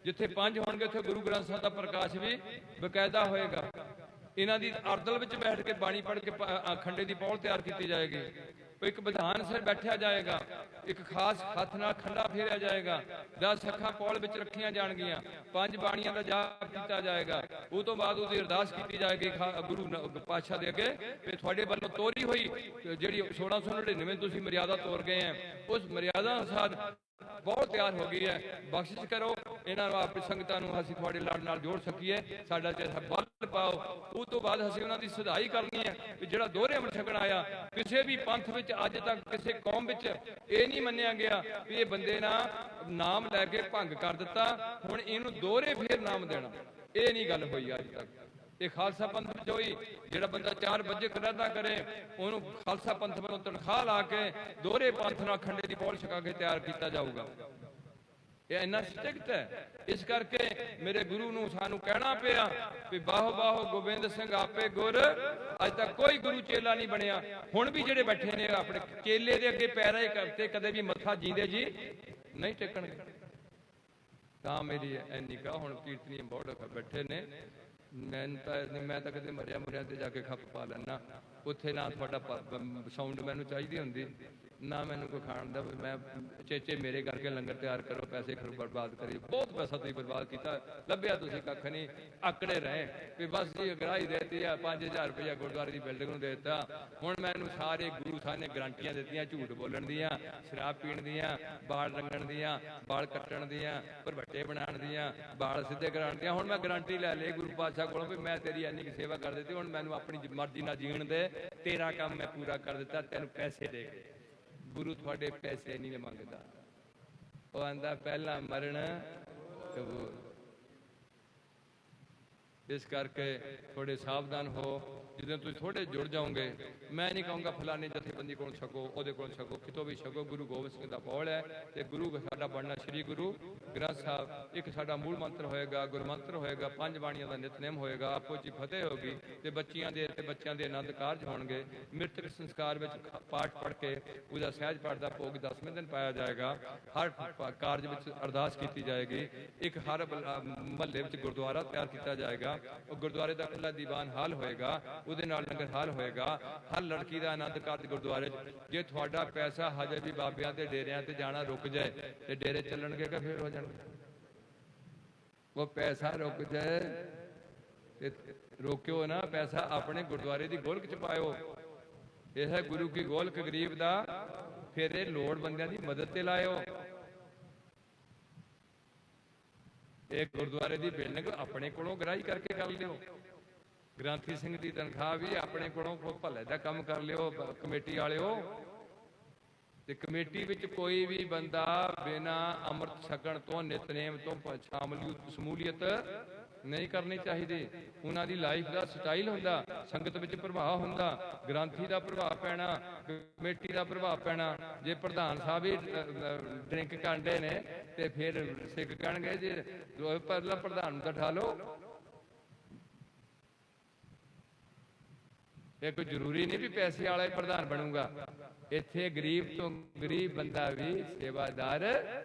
ਜਿੱਥੇ 5 ਹੋਣਗੇ ਉੱਥੇ ਗੁਰੂ ਗ੍ਰੰਥ ਸਾਹਿਬ ਦਾ ਪ੍ਰਕਾਸ਼ ਵੀ ਬਕਾਇਦਾ ਹੋਏਗਾ। ਇਹਨਾਂ ਦੀ ਅਰਦਲ ਵਿੱਚ ਬੈਠ ਕੇ ਬਾਣੀ ਪੜ੍ਹ ਕੇ ਖੰਡੇ ਦੀ ਪੌਲ ਤਿਆਰ ਕੀਤੀ ਜਾਏਗੀ। ਇੱਕ ਵਿਧਾਨ ਸਿਰ ਬੈਠਿਆ ਜਾਏਗਾ, ਇੱਕ ਖਾਸ ਹੱਥ ਨਾਲ ਖੰਡਾ ਫੇਰਿਆ ਜਾਏਗਾ, 10 ਅੱਖਾਂ ਪੌਲ ਵਿੱਚ ਰੱਖੀਆਂ ਜਾਣਗੀਆਂ, 5 ਬਾਣੀਆਂ ਦਾ ਜਾਪ ਕੀਤਾ ਜਾਏਗਾ। ਉਹ ਤੋਂ ਬਾਅਦ ਉਹਦੀ ਅਰਦਾਸ ਕੀਤੀ ਜਾਏਗੀ ਗੁਰੂ ਪਾਤਸ਼ਾਹ ਦੇ ਅੱਗੇ ਕਿ ਤੁਹਾਡੇ ਵੱਲੋਂ ਤੋਰੀ ਹੋਈ ਜਿਹੜੀ 1699 ਤੁਸੀਂ ਮਰਿਆਦਾ ਤੋਰ ਗਏ ਹੈ, ਉਸ ਮਰਿਆਦਾ ਅਨੁਸਾਰ ਬਹੁਤ ਤਿਆਰ ਹੋ ਗਈ ਹੈ। ਬਖਸ਼ਿਸ਼ ਕਰੋ ਇਹਨਾਂ ਨੂੰ, ਆਪਣੀ ਸੰਗਤਾਂ ਨੂੰ ਅਸੀਂ ਤੁਹਾਡੇ ਲੜ ਨਾਲ ਜੋੜ ਸਕੀਏ। ਸਾਡਾ ਜਿਹੜਾ ਬਲ ਪਾਓ। ਉਸ ਤੋਂ ਬਾਅਦ ਅਸੀਂ ਉਹਨਾਂ ਦੀ ਸੁਧਾਈ ਕਰਨੀ ਹੈ ਕਿ ਜਿਹੜਾ ਦੋਹਰੇ ਅੰਮ੍ਰਿਤ ਛਕਣ ਆਇਆ, ਕਿਸੇ ਵੀ ਪੰਥ ਵਿੱਚ ਅੱਜ ਤੱਕ ਕਿਸੇ ਕੌਮ ਵਿੱਚ ਇਹ ਨਹੀਂ ਮੰਨਿਆ ਗਿਆ ਵੀ ਇਹ ਬੰਦੇ ਨਾਲ ਨਾਮ ਲੈ ਕੇ ਭੰਗ ਕਰ ਦਿੱਤਾ, ਹੁਣ ਇਹਨੂੰ ਦੋਹਰੇ ਫੇਰ ਨਾਮ ਦੇਣਾ। ਇਹ ਨਹੀਂ ਗੱਲ ਹੋਈ ਅੱਜ ਤੱਕ। ਇਹ ਖਾਲਸਾ ਪੰਥ ਵਿੱਚ ਹੋਈ। ਜਿਹੜਾ ਬੰਦਾ 4 ਵਜੇ ਕਰਾਦਾ ਕਰੇ ਉਹਨੂੰ ਖਾਲਸਾ ਪੰਥ ਵੱਲੋਂ ਤਨਖਾਹ ਲਾ ਕੇ ਦੋਹਰੇ ਪੰਥ ਨਾਲ ਖੰਡੇ ਦੀ ਪੌਲ ਛਕਾ ਕੇ ਤਿਆਰ ਕੀਤਾ ਜਾਊਗਾ। ਇਹ ਇੰਨਾ ਸਟ੍ਰਿਕਟ ਹੈ। ਇਸ ਕਰਕੇ ਮੇਰੇ ਗੁਰੂ ਨੂੰ ਸਾਨੂੰ ਕਹਿਣਾ ਪਿਆ ਵੀ ਬਾਹੋ ਬਾਹੋ ਗੋਬਿੰਦ ਸਿੰਘ ਆਪੇ ਗੁਰ। ਅੱਜ ਤੱਕ ਕੋਈ ਗੁਰੂ ਚੇਲਾ ਨਹੀਂ ਬਣਿਆ। ਹੁਣ ਵੀ ਜਿਹੜੇ ਬੈਠੇ ਨੇ ਆਪਣੇ ਚੇਲੇ ਦੇ ਅੱਗੇ ਪੈਰਾਂ ਤੇ ਕਦੇ ਵੀ ਮੱਥਾ ਜੀਂਦੇ ਜੀ ਨਹੀਂ ਟੇਕਣਗੇ। ਤਾਂ ਮੇਰੀ ਐਨੀ ਕਾ ਹੁਣ ਕੀਰਤਨੀ ਬਹੁਤ ਬੈਠੇ ਨੇ। ਮੈਂ ਤਾਂ ਕਦੇ ਮਰਿਆ ਮੁਰਿਆ ਤੇ ਜਾ ਕੇ ਖੱਪ ਪਾ ਲੈਣਾ। ਉੱਥੇ ਨਾ ਤੁਹਾਡਾ ਸਾਊਂਡ ਮੈਨੂੰ ਚਾਹੀਦੀ ਹੁੰਦੀ, ਨਾ ਮੈਨੂੰ ਕੋਈ ਖਾਣ ਦਾ। ਮੈਂ ਚੇਚੇ ਮੇਰੇ ਕਰਕੇ ਲੰਗਰ ਤਿਆਰ ਕਰੋ, ਪੈਸੇ ਬਰਬਾਦ ਕਰੀ। ਬਹੁਤ ਪੈਸਾ ਤੁਸੀਂ ਬਰਬਾਦ ਕੀਤਾ, ਲੱਭਿਆ ਤੁਸੀਂ ਕੱਖ ਨਹੀਂ। ਆਕੜੇ ਰਹੇ ਵੀ ਬਸ ਜੀ ਗਰਾਹੀ ਦੇਤੀ ਆ, 5000 ਰੁਪਇਆ ਗੁਰਦੁਆਰੇ ਦੀ ਬਿਲਡਿੰਗ ਨੂੰ ਦੇ ਦਿੱਤਾ। ਹੁਣ ਮੈਨੂੰ ਸਾਰੇ ਗੁਰੂ ਸਾਹਿਬ ਨੇ ਗਰੰਟੀਆਂ ਦਿੱਤੀਆਂ, ਝੂਠ ਬੋਲਣ ਦੀਆਂ, ਸ਼ਰਾਬ ਪੀਣ ਦੀਆਂ, ਬਾਲ ਰੰਗਣ ਦੀਆਂ, ਬਾਲ ਕੱਟਣ ਦੀਆਂ, ਭਰਵੱਟੇ ਬਣਾਉਣ ਦੀਆਂ, ਬਾਲ ਸਿੱਧੇ ਕਰਾਉਣ ਦੀਆਂ। ਹੁਣ ਮੈਂ ਗਰੰਟੀ ਲੈ ਲਈ ਗੁਰੂ ਪਾਤਸ਼ਾਹ ਕੋਲੋਂ ਵੀ ਮੈਂ ਤੇਰੀ ਇੰਨੀ ਸੇਵਾ ਕਰ ਦਿੱਤੀ, ਹੁਣ ਮੈਨੂੰ ਆਪਣੀ ਮਰਜ਼ੀ ਨਾਲ ਜੀਣ ਦੇ, ਤੇਰਾ ਕੰਮ ਮੈਂ ਪੂਰਾ ਕਰ ਦਿੱਤਾ, ਤੈਨੂੰ ਪੈਸੇ ਦੇ ਕੇ। ਗੁਰੂ ਤੁਹਾਡੇ ਪੈਸੇ ਨਹੀਂ ਮੰਗਦਾ, ਉਹ ਆਂਦਾ ਪਹਿਲਾਂ ਮਰਨ ਕਬੂਲ। ਇਸ ਕਰਕੇ ਥੋੜੇ ਸਾਵਧਾਨ ਹੋ। ਜਦੋਂ ਤੁਸੀਂ ਥੋੜੇ ਜੁੜ ਜਾਓਗੇ, ਮੈਂ ਨਹੀਂ ਕਹੂੰਗਾ ਫਲਾਣੇ ਜਥੇਬੰਦੀ ਕੋਲ ਛਕੋ, ਉਹਦੇ ਕੋਲ ਛਕੋ, ਕਿਤੋਂ ਵੀ ਛਕੋ। ਗੁਰੂ ਗੋਬਿੰਦ ਸਿੰਘ ਦਾ ਪੌਲ ਹੈ ਤੇ ਗੁਰੂ ਸਾਡਾ ਬਣਨਾ ਸ੍ਰੀ ਗੁਰੂ ਗ੍ਰੰਥ ਸਾਹਿਬ। ਇੱਕ ਸਾਡਾ ਮੂਲ ਮੰਤਰ ਹੋਏਗਾ, ਗੁਰਮੰਤਰ ਹੋਏਗਾ, 5 ਬਾਣੀਆਂ ਦਾ ਨਿਤਨੇਮ ਹੋਏਗਾ, ਆਪੋ ਜੀ ਫਤਿਹ ਹੋਗੀ ਤੇ ਬੱਚਿਆਂ ਦੇ ਆਨੰਦ ਕਾਰਜ ਹੋਣਗੇ। ਮ੍ਰਿਤਕ ਸੰਸਕਾਰ ਵਿੱਚ ਪਾਠ ਪੜ੍ਹ ਕੇ ਉਹਦਾ ਸਹਿਜ ਪਾਠ ਦਾ ਭੋਗ 10ਵੇਂ ਦਿਨ ਪਾਇਆ ਜਾਏਗਾ। ਹਰ ਕਾਰਜ ਵਿੱਚ ਅਰਦਾਸ ਕੀਤੀ ਜਾਏਗੀ। ਇੱਕ ਹਰ ਮਹੱਲੇ ਵਿੱਚ ਗੁਰਦੁਆਰਾ ਤਿਆਰ ਕੀਤਾ ਜਾਏਗਾ। ਉਹ ਗੁਰਦੁਆਰੇ ਦਾ ਖੁੱਲਾ ਦੀਵਾਨ ਹਾਲ ਹੋਏਗਾ, ਉਹਦੇ ਨਾਲ ਲੰਗਰ ਹਾਲ ਹੋਏਗਾ। ਹਰ ਲੜਕੀ ਦਾ ਆਨੰਦ ਕਾਰਜ ਗੁਰਦੁਆਰੇ 'ਚ। ਜੇ ਤੁਹਾਡਾ ਪੈਸਾ ਹਜੇ ਵੀ ਬਾਬਿਆਂ ਦੇ ਡੇਰਿਆਂ ਤੇ ਜਾਣਾ ਰੁਕ ਜਾਏ ਤੇ ਡੇਰੇ ਚੱਲਣਗੇ ਕਿ ਫੇਰ ਹੋ ਜਾਣਗੇ? ਉਹ ਪੈਸਾ ਰੁਕ ਜਾਏ ਤੇ ਰੋਕਿਓ ਨਾ, ਪੈਸਾ ਆਪਣੇ ਗੁਰਦੁਆਰੇ ਦੀ ਗੋਲਕ 'ਚ ਪਾਇਓ। ਇਹ ਹੈ ਗੁਰੂ ਕੀ ਗੋਲਕ ਗਰੀਬ ਦਾ, ਫਿਰ ਇਹ ਲੋੜ ਬੰਦਿਆਂ ਦੀ ਮਦਦ ਤੇ ਲਾਇਓ। ਇਹ ਗੁਰਦੁਆਰੇ ਦੀ ਬਿਲਡਿੰਗ ਆਪਣੇ ਕੋਲੋਂ ਗ੍ਰਾਹੀ ਕਰਕੇ ਕਰ ਲਿਓ। ਗ੍ਰੰਥੀ ਸਿੰਘ ਦੀ ਤਨਖਾਹ ਵੀ ਆਪਣੇ ਕੋਲੋਂ ਭਲੇ ਦਾ ਕੰਮ ਕਰ ਲਿਓ ਕਮੇਟੀ ਵਾਲਿਓ। ਤੇ ਕਮੇਟੀ ਵਿੱਚ ਕੋਈ ਵੀ ਬੰਦਾ ਬਿਨਾ ਅੰਮ੍ਰਿਤ ਛਕਣ ਤੋਂ, ਨਿਤਨੇਮ ਤੋਂ ਸ਼ਮੂਲੀਅਤ ਨਹੀਂ ਕਰਨੀ ਚਾਹੀਦੀ। ਉਹਨਾਂ ਦੀ ਲਾਈਫ ਦਾ ਸਟਾਈਲ ਹੁੰਦਾ, ਸੰਗਤ ਵਿੱਚ ਪ੍ਰਭਾਵ ਹੁੰਦਾ, ਗ੍ਰੰਥੀ ਦਾ ਪ੍ਰਭਾਵ ਪੈਣਾ, ਕਮੇਟੀ ਦਾ ਪ੍ਰਭਾਵ ਪੈਣਾ। ਜੇ ਪ੍ਰਧਾਨ ਸਾਹਿਬ ਹੀ ਡਰਿੰਕ ਕਰਦੇ ਨੇ ਤੇ ਫਿਰ ਸਿੱਖ ਕਹਿਣਗੇ ਜੇ ਪਹਿਲਾਂ ਪ੍ਰਧਾਨ ਨੂੰ ਤਾਂ ਠਾ ਲਓ। ਇਹ ਕੋਈ ਜ਼ਰੂਰੀ ਨਹੀਂ ਵੀ ਪੈਸੇ ਵਾਲਾ ਹੀ ਪ੍ਰਧਾਨ ਬਣੂਗਾ। ਇੱਥੇ ਗਰੀਬ ਤੋਂ ਗਰੀਬ ਬੰਦਾ ਵੀ ਸੇਵਾਦਾਰ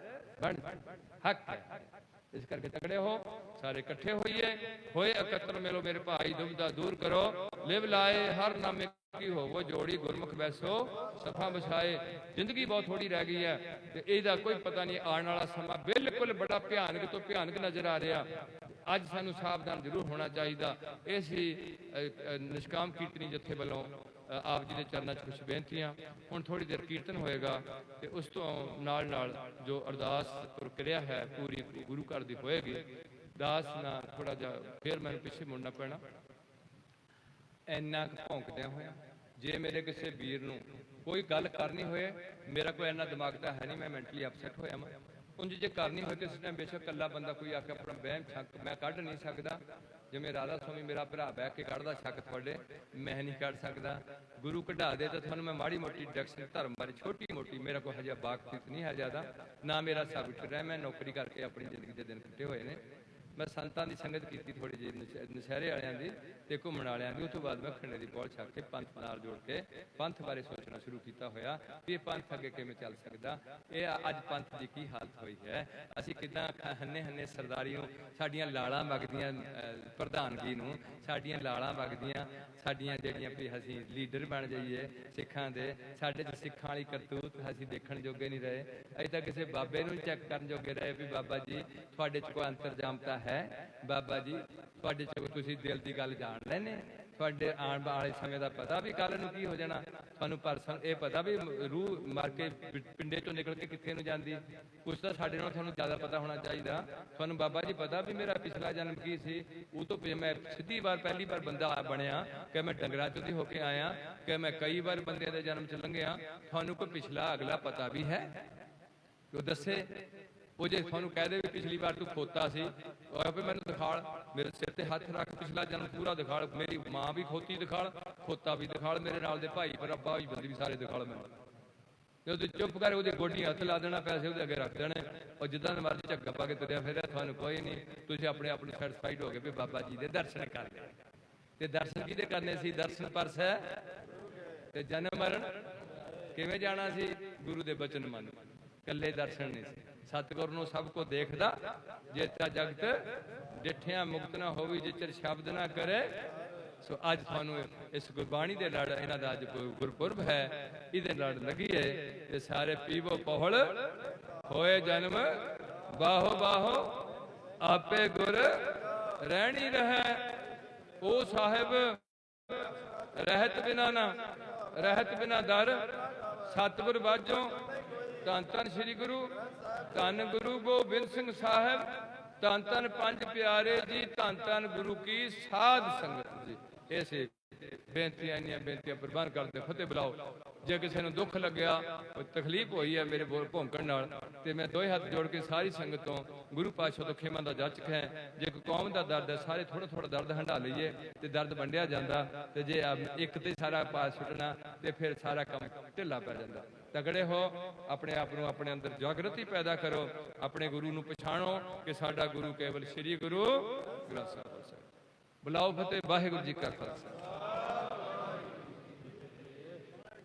ਬਣ ਹੱਕ ਹੈ। ਇਸ ਕਰਕੇ ਤਕੜੇ ਹੋ, ਸਾਰੇ ਇਕੱਠੇ ਹੋਏ ਇਕੱਤਰ ਮਿਲੋ ਮੇਰੇ ਭਾਈ, ਦੁਬਦਾ ਦੂਰ ਕਰੋ। ਲਿਵ ਲਾਏ ਹਰ ਨਾਮੇ ਕੀ ਹੋਵੋ ਜੋੜੀ, ਗੁਰਮੁਖ ਬੈਸੋ ਸਫਾ ਵਿਛਾਏ। ਜ਼ਿੰਦਗੀ ਬਹੁਤ ਥੋੜੀ ਰਹਿ ਗਈ ਹੈ ਤੇ ਇਹਦਾ ਕੋਈ ਪਤਾ ਨਹੀਂ। ਆਉਣ ਵਾਲਾ ਸਮਾਂ ਬਿਲਕੁਲ ਬੜਾ ਭਿਆਨਕ ਤੋਂ ਭਿਆਨਕ ਨਜ਼ਰ ਆ ਰਿਹਾ। ਅੱਜ ਸਾਨੂੰ ਸਾਵਧਾਨ ਜ਼ਰੂਰ ਹੋਣਾ ਚਾਹੀਦਾ। ਇਸ ਹੀ ਨਿਸ਼ਕਾਮ ਕੀਰਤਨੀ ਜਥੇ ਵੱਲੋਂ ਆਪ ਜੀ ਦੇ ਚਰਨਾਂ 'ਚ ਕੁਛ ਬੇਨਤੀਆਂ। ਹੁਣ ਥੋੜੀ ਦੇਰ ਕੀਰਤਨ ਹੋਏਗਾ ਤੇ ਉਸ ਤੋਂ ਨਾਲ ਜੋ ਅਰਦਾਸ ਪ੍ਰਕਿਰਿਆ ਹੈ ਪੂਰੀ ਗੁਰੂ ਘਰ ਦੀ ਹੋਏਗੀ। ਦਾਸ ਨਾਲ ਥੋੜਾ ਜਿਹਾ ਫਿਰ ਮੈਨੂੰ ਪਿੱਛੇ ਮੁੜਨਾ ਪੈਣਾ। ਇੰਨਾ ਕੁ ਭੌਂਕਦਿਆਂ ਹੋਇਆ, ਜੇ ਮੇਰੇ ਕਿਸੇ ਵੀਰ ਨੂੰ ਕੋਈ ਗੱਲ ਕਰਨੀ ਹੋਏ, ਮੇਰਾ ਕੋਈ ਇੰਨਾ ਦਿਮਾਗ ਤਾਂ ਹੈ ਨਹੀਂ, ਮੈਂ ਮੈਂਟਲੀ ਅਪਸੈਟ ਹੋਇਆ ਮੈਂ। ਉਂਝ ਜੇ ਕਰਨੀ ਹੋਏ ਕਿਸੇ ਟਾਈਮ ਬੇਸ਼ੱਕ ਇਕੱਲਾ ਬੰਦਾ ਕੋਈ ਆ ਕੇ ਆਪਣਾ ਵਹਿਮ ਸ਼ੱਕ ਮੈਂ ਕੱਢ ਨਹੀਂ ਸਕਦਾ। ਜਿਵੇਂ ਰਾਧਾ ਸਵਾਮੀ ਮੇਰਾ ਭਰਾ ਬਹਿ ਕੇ ਕੱਢਦਾ ਸ਼ੱਕ, ਤੁਹਾਡੇ ਮੈਂ ਨਹੀਂ ਕੱਢ ਸਕਦਾ। ਗੁਰੂ ਕਢਾ ਦੇ ਤਾਂ ਤੁਹਾਨੂੰ ਮੈਂ ਮਾੜੀ ਮੋਟੀ ਡਿਡਕਸ਼ਨ ਧਰਮ ਬਾਰੇ ਛੋਟੀ ਮੋਟੀ, ਮੇਰਾ ਕੋਈ ਹਜੇ ਵਾਕਫੀਤ ਨਹੀਂ ਹੈ ਜ਼ਿਆਦਾ, ਨਾ ਮੇਰਾ ਸਬਕ ਰਿਹਾ। ਮੈਂ ਨੌਕਰੀ ਕਰਕੇ ਆਪਣੀ ਜ਼ਿੰਦਗੀ ਦੇ ਦਿਨ ਕੱਟੇ ਹੋਏ ਨੇ। ਮੈਂ ਸੰਤਾਂ ਦੀ ਸੰਗਤ ਕੀਤੀ ਥੋੜੀ ਜਿਹੀ, ਨਸ਼ਹਿਰੇ ਵਾਲਿਆਂ ਦੀ ਤੇ ਘੁੰਮਣ ਵਾਲਿਆਂ ਦੀ। ਉਸ ਤੋਂ ਬਾਅਦ ਮੈਂ ਖੰਡੇ ਦੀ ਪੌਲ ਛੱਕ ਕੇ ਪੰਥ ਨਾਲ ਜੋੜ ਕੇ ਪੰਥ ਬਾਰੇ ਸੋਚਣਾ ਸ਼ੁਰੂ ਕੀਤਾ ਹੋਇਆ ਵੀ ਇਹ ਪੰਥ ਅੱਗੇ ਕਿਵੇਂ ਚੱਲ ਸਕਦਾ। ਇਹ ਅੱਜ ਪੰਥ ਦੀ ਕੀ ਹਾਲਤ ਹੋਈ ਹੈ। ਅਸੀਂ ਕਿੱਦਾਂ ਹੰਨੇ ਸਰਦਾਰੀ ਨੂੰ, ਸਾਡੀਆਂ ਲਾਲਾਂ ਵਗਦੀਆਂ ਪ੍ਰਧਾਨਗੀ ਨੂੰ, ਸਾਡੀਆਂ ਲਾਲਾਂ ਵਗਦੀਆਂ, ਸਾਡੀਆਂ ਜਿਹੜੀਆਂ ਵੀ ਅਸੀਂ ਲੀਡਰ ਬਣ ਜਾਈਏ ਸਿੱਖਾਂ ਦੇ। ਸਾਡੇ 'ਚ ਸਿੱਖਾਂ ਵਾਲੀ ਕਰਤੂਤ ਅਸੀਂ ਦੇਖਣ ਜੋਗੇ ਨਹੀਂ ਰਹੇ। ਅਸੀਂ ਤਾਂ ਕਿਸੇ ਬਾਬੇ ਨੂੰ ਚੈੱਕ ਕਰਨ ਜੋਗੇ ਰਹੇ ਵੀ ਬਾਬਾ ਜੀ ਤੁਹਾਡੇ 'ਚ ਕੋਈ ਅੰਤਰਜਾਮਤਾ ਹੈ, ਬਾਬਾ ਜੀ ਤੁਹਾਡੇ 'ਚ ਤੁਸੀਂ ਦਿਲ ਦੀ ਗੱਲ ਜਾਣ ਲੈਣੇ, ਤੁਹਾਡੇ ਆਉਣ ਵਾਲੇ ਸਮੇਂ ਦਾ ਪਤਾ ਵੀ ਕੱਲ੍ਹ ਨੂੰ ਕੀ ਹੋ ਜਾਣਾ, ਤੁਹਾਨੂੰ ਪਰਸਨ ਇਹ ਪਤਾ ਵੀ ਰੂਹ ਮਰ ਕੇ ਪਿੰਡੇ 'ਚੋਂ ਨਿਕਲ ਕੇ ਕਿੱਥੇ ਨੂੰ ਜਾਂਦੀ। ਕੁਛ ਤਾਂ ਸਾਡੇ ਨਾਲ ਤੁਹਾਨੂੰ ਜ਼ਿਆਦਾ ਪਤਾ ਹੋਣਾ ਚਾਹੀਦਾ। ਤੁਹਾਨੂੰ ਬਾਬਾ ਜੀ ਪਤਾ ਵੀ ਮੇਰਾ ਪਿਛਲਾ ਜਨਮ ਕੀ ਸੀ। ਉਹ ਤੋਂ ਮੈਂ ਸਿੱਧੀ ਵਾਰ ਪਹਿਲੀ ਵਾਰ ਬੰਦਾ ਬਣਿਆ ਕਿ ਮੈਂ ਡੰਗਰਾਂ 'ਚੋਂ ਦੀ ਹੋ ਕੇ ਆਇਆ, ਕਿ ਮੈਂ ਕਈ ਵਾਰ ਬੰਦਿਆਂ ਦੇ ਜਨਮ 'ਚ ਲੰਘਿਆ। ਤੁਹਾਨੂੰ ਕੋਈ ਪਿਛਲਾ ਅਗਲਾ ਪਤਾ ਵੀ ਹੈ? ਉਹ ਦੱਸੇ। ਉਹ ਜੇ ਤੁਹਾਨੂੰ ਕਹਿ ਦੇ ਵੀ ਪਿਛਲੀ ਵਾਰ ਤੂੰ ਖੋਤਾ ਸੀ, ਵੀ ਮੈਨੂੰ ਦਿਖਾਲ, ਮੇਰੇ ਸਿਰ ਤੇ ਹੱਥ ਰੱਖ, ਪਿਛਲਾ ਜਨਮ ਪੂਰਾ ਦਿਖਾਲ। ਮੇਰੀ ਮਾਂ ਵੀ ਖੋਤੀ ਦਿਖਾਲ, ਖੋਤਾ ਵੀ ਦਿਖਾਲ, ਮੇਰੇ ਨਾਲ ਦੇ ਭਾਈ ਭਰਾ ਭਾਈ ਬੰਦੇ ਵੀ ਸਾਰੇ ਦਿਖਾਲ ਮੈਨੂੰ। ਤੇ ਉਹਦੀ ਚੁੱਪ ਕਰ ਉਹਦੀ ਗੋਡੀ ਹੱਥ ਲਾ ਦੇਣਾ, ਪੈਸੇ ਉਹਦੇ ਅੱਗੇ ਰੱਖ ਦੇਣੇ, ਉਹ ਜਿੱਦਾਂ ਮਰਜ਼ੀ ਝੱਗਾ ਪਾ ਕੇ ਤੁਰਿਆ ਫਿਰਿਆ, ਤੁਹਾਨੂੰ ਕੋਈ ਨਹੀਂ, ਤੁਸੀਂ ਆਪਣੇ ਆਪ ਨੂੰ ਸੈਟੀਸਫਾਈਡ ਹੋ ਗਏ ਵੀ ਬਾਬਾ ਜੀ ਦੇ ਦਰਸ਼ਨ ਕਰ ਲਏ। ਤੇ ਦਰਸ਼ਨ ਕਿਹਦੇ ਕਰਨੇ ਸੀ? ਦਰਸ਼ਨ ਪਰਸ ਹੈ ਤੇ ਜਨਮ ਮਰਨ ਕਿਵੇਂ ਜਾਣਾ ਸੀ? ਗੁਰੂ ਦੇ ਬਚਨ ਮੰਨ, ਇਕੱਲੇ ਦਰਸ਼ਨ ਨਹੀਂ ਸੀ। ਸਤਿਗੁਰ ਨੂੰ ਸਭ ਕੋ ਦੇਖਦਾ, ਜੇਤਾ ਜਗਤ ਡਿਠਿਆ ਮੁਕਤ ਨਾ ਹੋਵੀ, ਜਿਚਰ ਸ਼ਬਦ ਨਾ ਕਰੇ। ਸੋ ਅੱਜ ਤੁਹਾਨੂੰ ਇਸ ਗੁਰਬਾਣੀ ਦੇ ਲੜ, ਇਹਨਾਂ ਦਾ ਅੱਜ ਗੁਰਪੁਰਬ ਹੈ, ਇਹਦੇ ਲੜ ਲੱਗੀਏ ਤੇ ਸਾਰੇ ਪੀਵੋ ਪਹੁਲ ਹੋਏ ਜਨਮ ਬਾਹੋ ਬਾਹੋ, ਆਪੇ ਗੁਰ ਰਹਿਣੀ ਰਹੈ। ਉਹ ਸਾਹਿਬ ਰਹਿਤ ਬਿਨਾ ਨਾ, ਰਹਿਤ ਬਿਨਾ ਦਰ, ਸਤਿਗੁਰ ਬਾਝੋਂ ਧੰਨ ਧੰਨ ਸ੍ਰੀ ਗੁਰੂ, ਧੰਨ ਗੁਰੂ ਗੋਬਿੰਦ ਸਿੰਘ ਸਾਹਿਬ, ਧੰਨ ਧੰਨ ਪੰਜ ਪਿਆਰੇ ਜੀ, ਧੰਨ ਧੰਨ ਗੁਰੂ ਕੀ ਸਾਧ ਸੰਗਤ ਜੀ। ਐਸੇ ਬੇਨਤੀਆਂ, ਇੰਨੀਆਂ ਬੇਨਤੀਆਂ ਪ੍ਰਵਾਨ ਕਰਦੇ, ਫਤਿਹ ਬੁਲਾਓ। ਜੇ ਕਿਸੇ ਨੂੰ ਦੁੱਖ ਲੱਗਿਆ, ਤਕਲੀਫ ਹੋਈ ਹੈ ਮੇਰੇ ਬੋਲ ਭੌਂਕਣ ਨਾਲ, ਤੇ ਮੈਂ ਦੋਹੇ ਹੱਥ ਜੋੜ ਕੇ ਸਾਰੀ ਸੰਗਤ ਤੋਂ ਗੁਰੂ ਪਾਤਸ਼ਾਹ ਤੋਂ ਖਿਮਾ ਦਾ ਜੱਚ ਹੈ। ਜੇ ਕੋਈ ਕੌਮ ਦਾ ਦਰਦ ਹੈ, ਸਾਰੇ ਥੋੜਾ ਥੋੜਾ ਦਰਦ ਹੰਢਾ ਲਈਏ ਤੇ ਦਰਦ ਵੰਡਿਆ ਜਾਂਦਾ, ਤੇ ਜੇ ਇੱਕ ਤੇ ਸਾਰਾ ਪਾਸ ਛੁੱਟਣਾ ਤੇ ਫਿਰ ਸਾਰਾ ਕੰਮ ਢਿੱਲਾ ਪੈ ਜਾਂਦਾ। ਤਗੜੇ ਹੋ, ਆਪਣੇ ਆਪ ਨੂੰ ਆਪਣੇ ਅੰਦਰ ਜਾਗਰਤੀ ਪੈਦਾ ਕਰੋ, ਆਪਣੇ ਗੁਰੂ ਨੂੰ ਪਛਾਣੋ ਕਿ ਸਾਡਾ ਗੁਰੂ ਕੇਵਲ ਸ੍ਰੀ ਗੁਰੂ ਗ੍ਰੰਥ ਸਾਹਿਬ। ਬੁਲਾਓ ਫਤਿਹ। ਵਾਹਿਗੁਰੂ ਜੀ ਕਾ ਖਾਲਸਾ।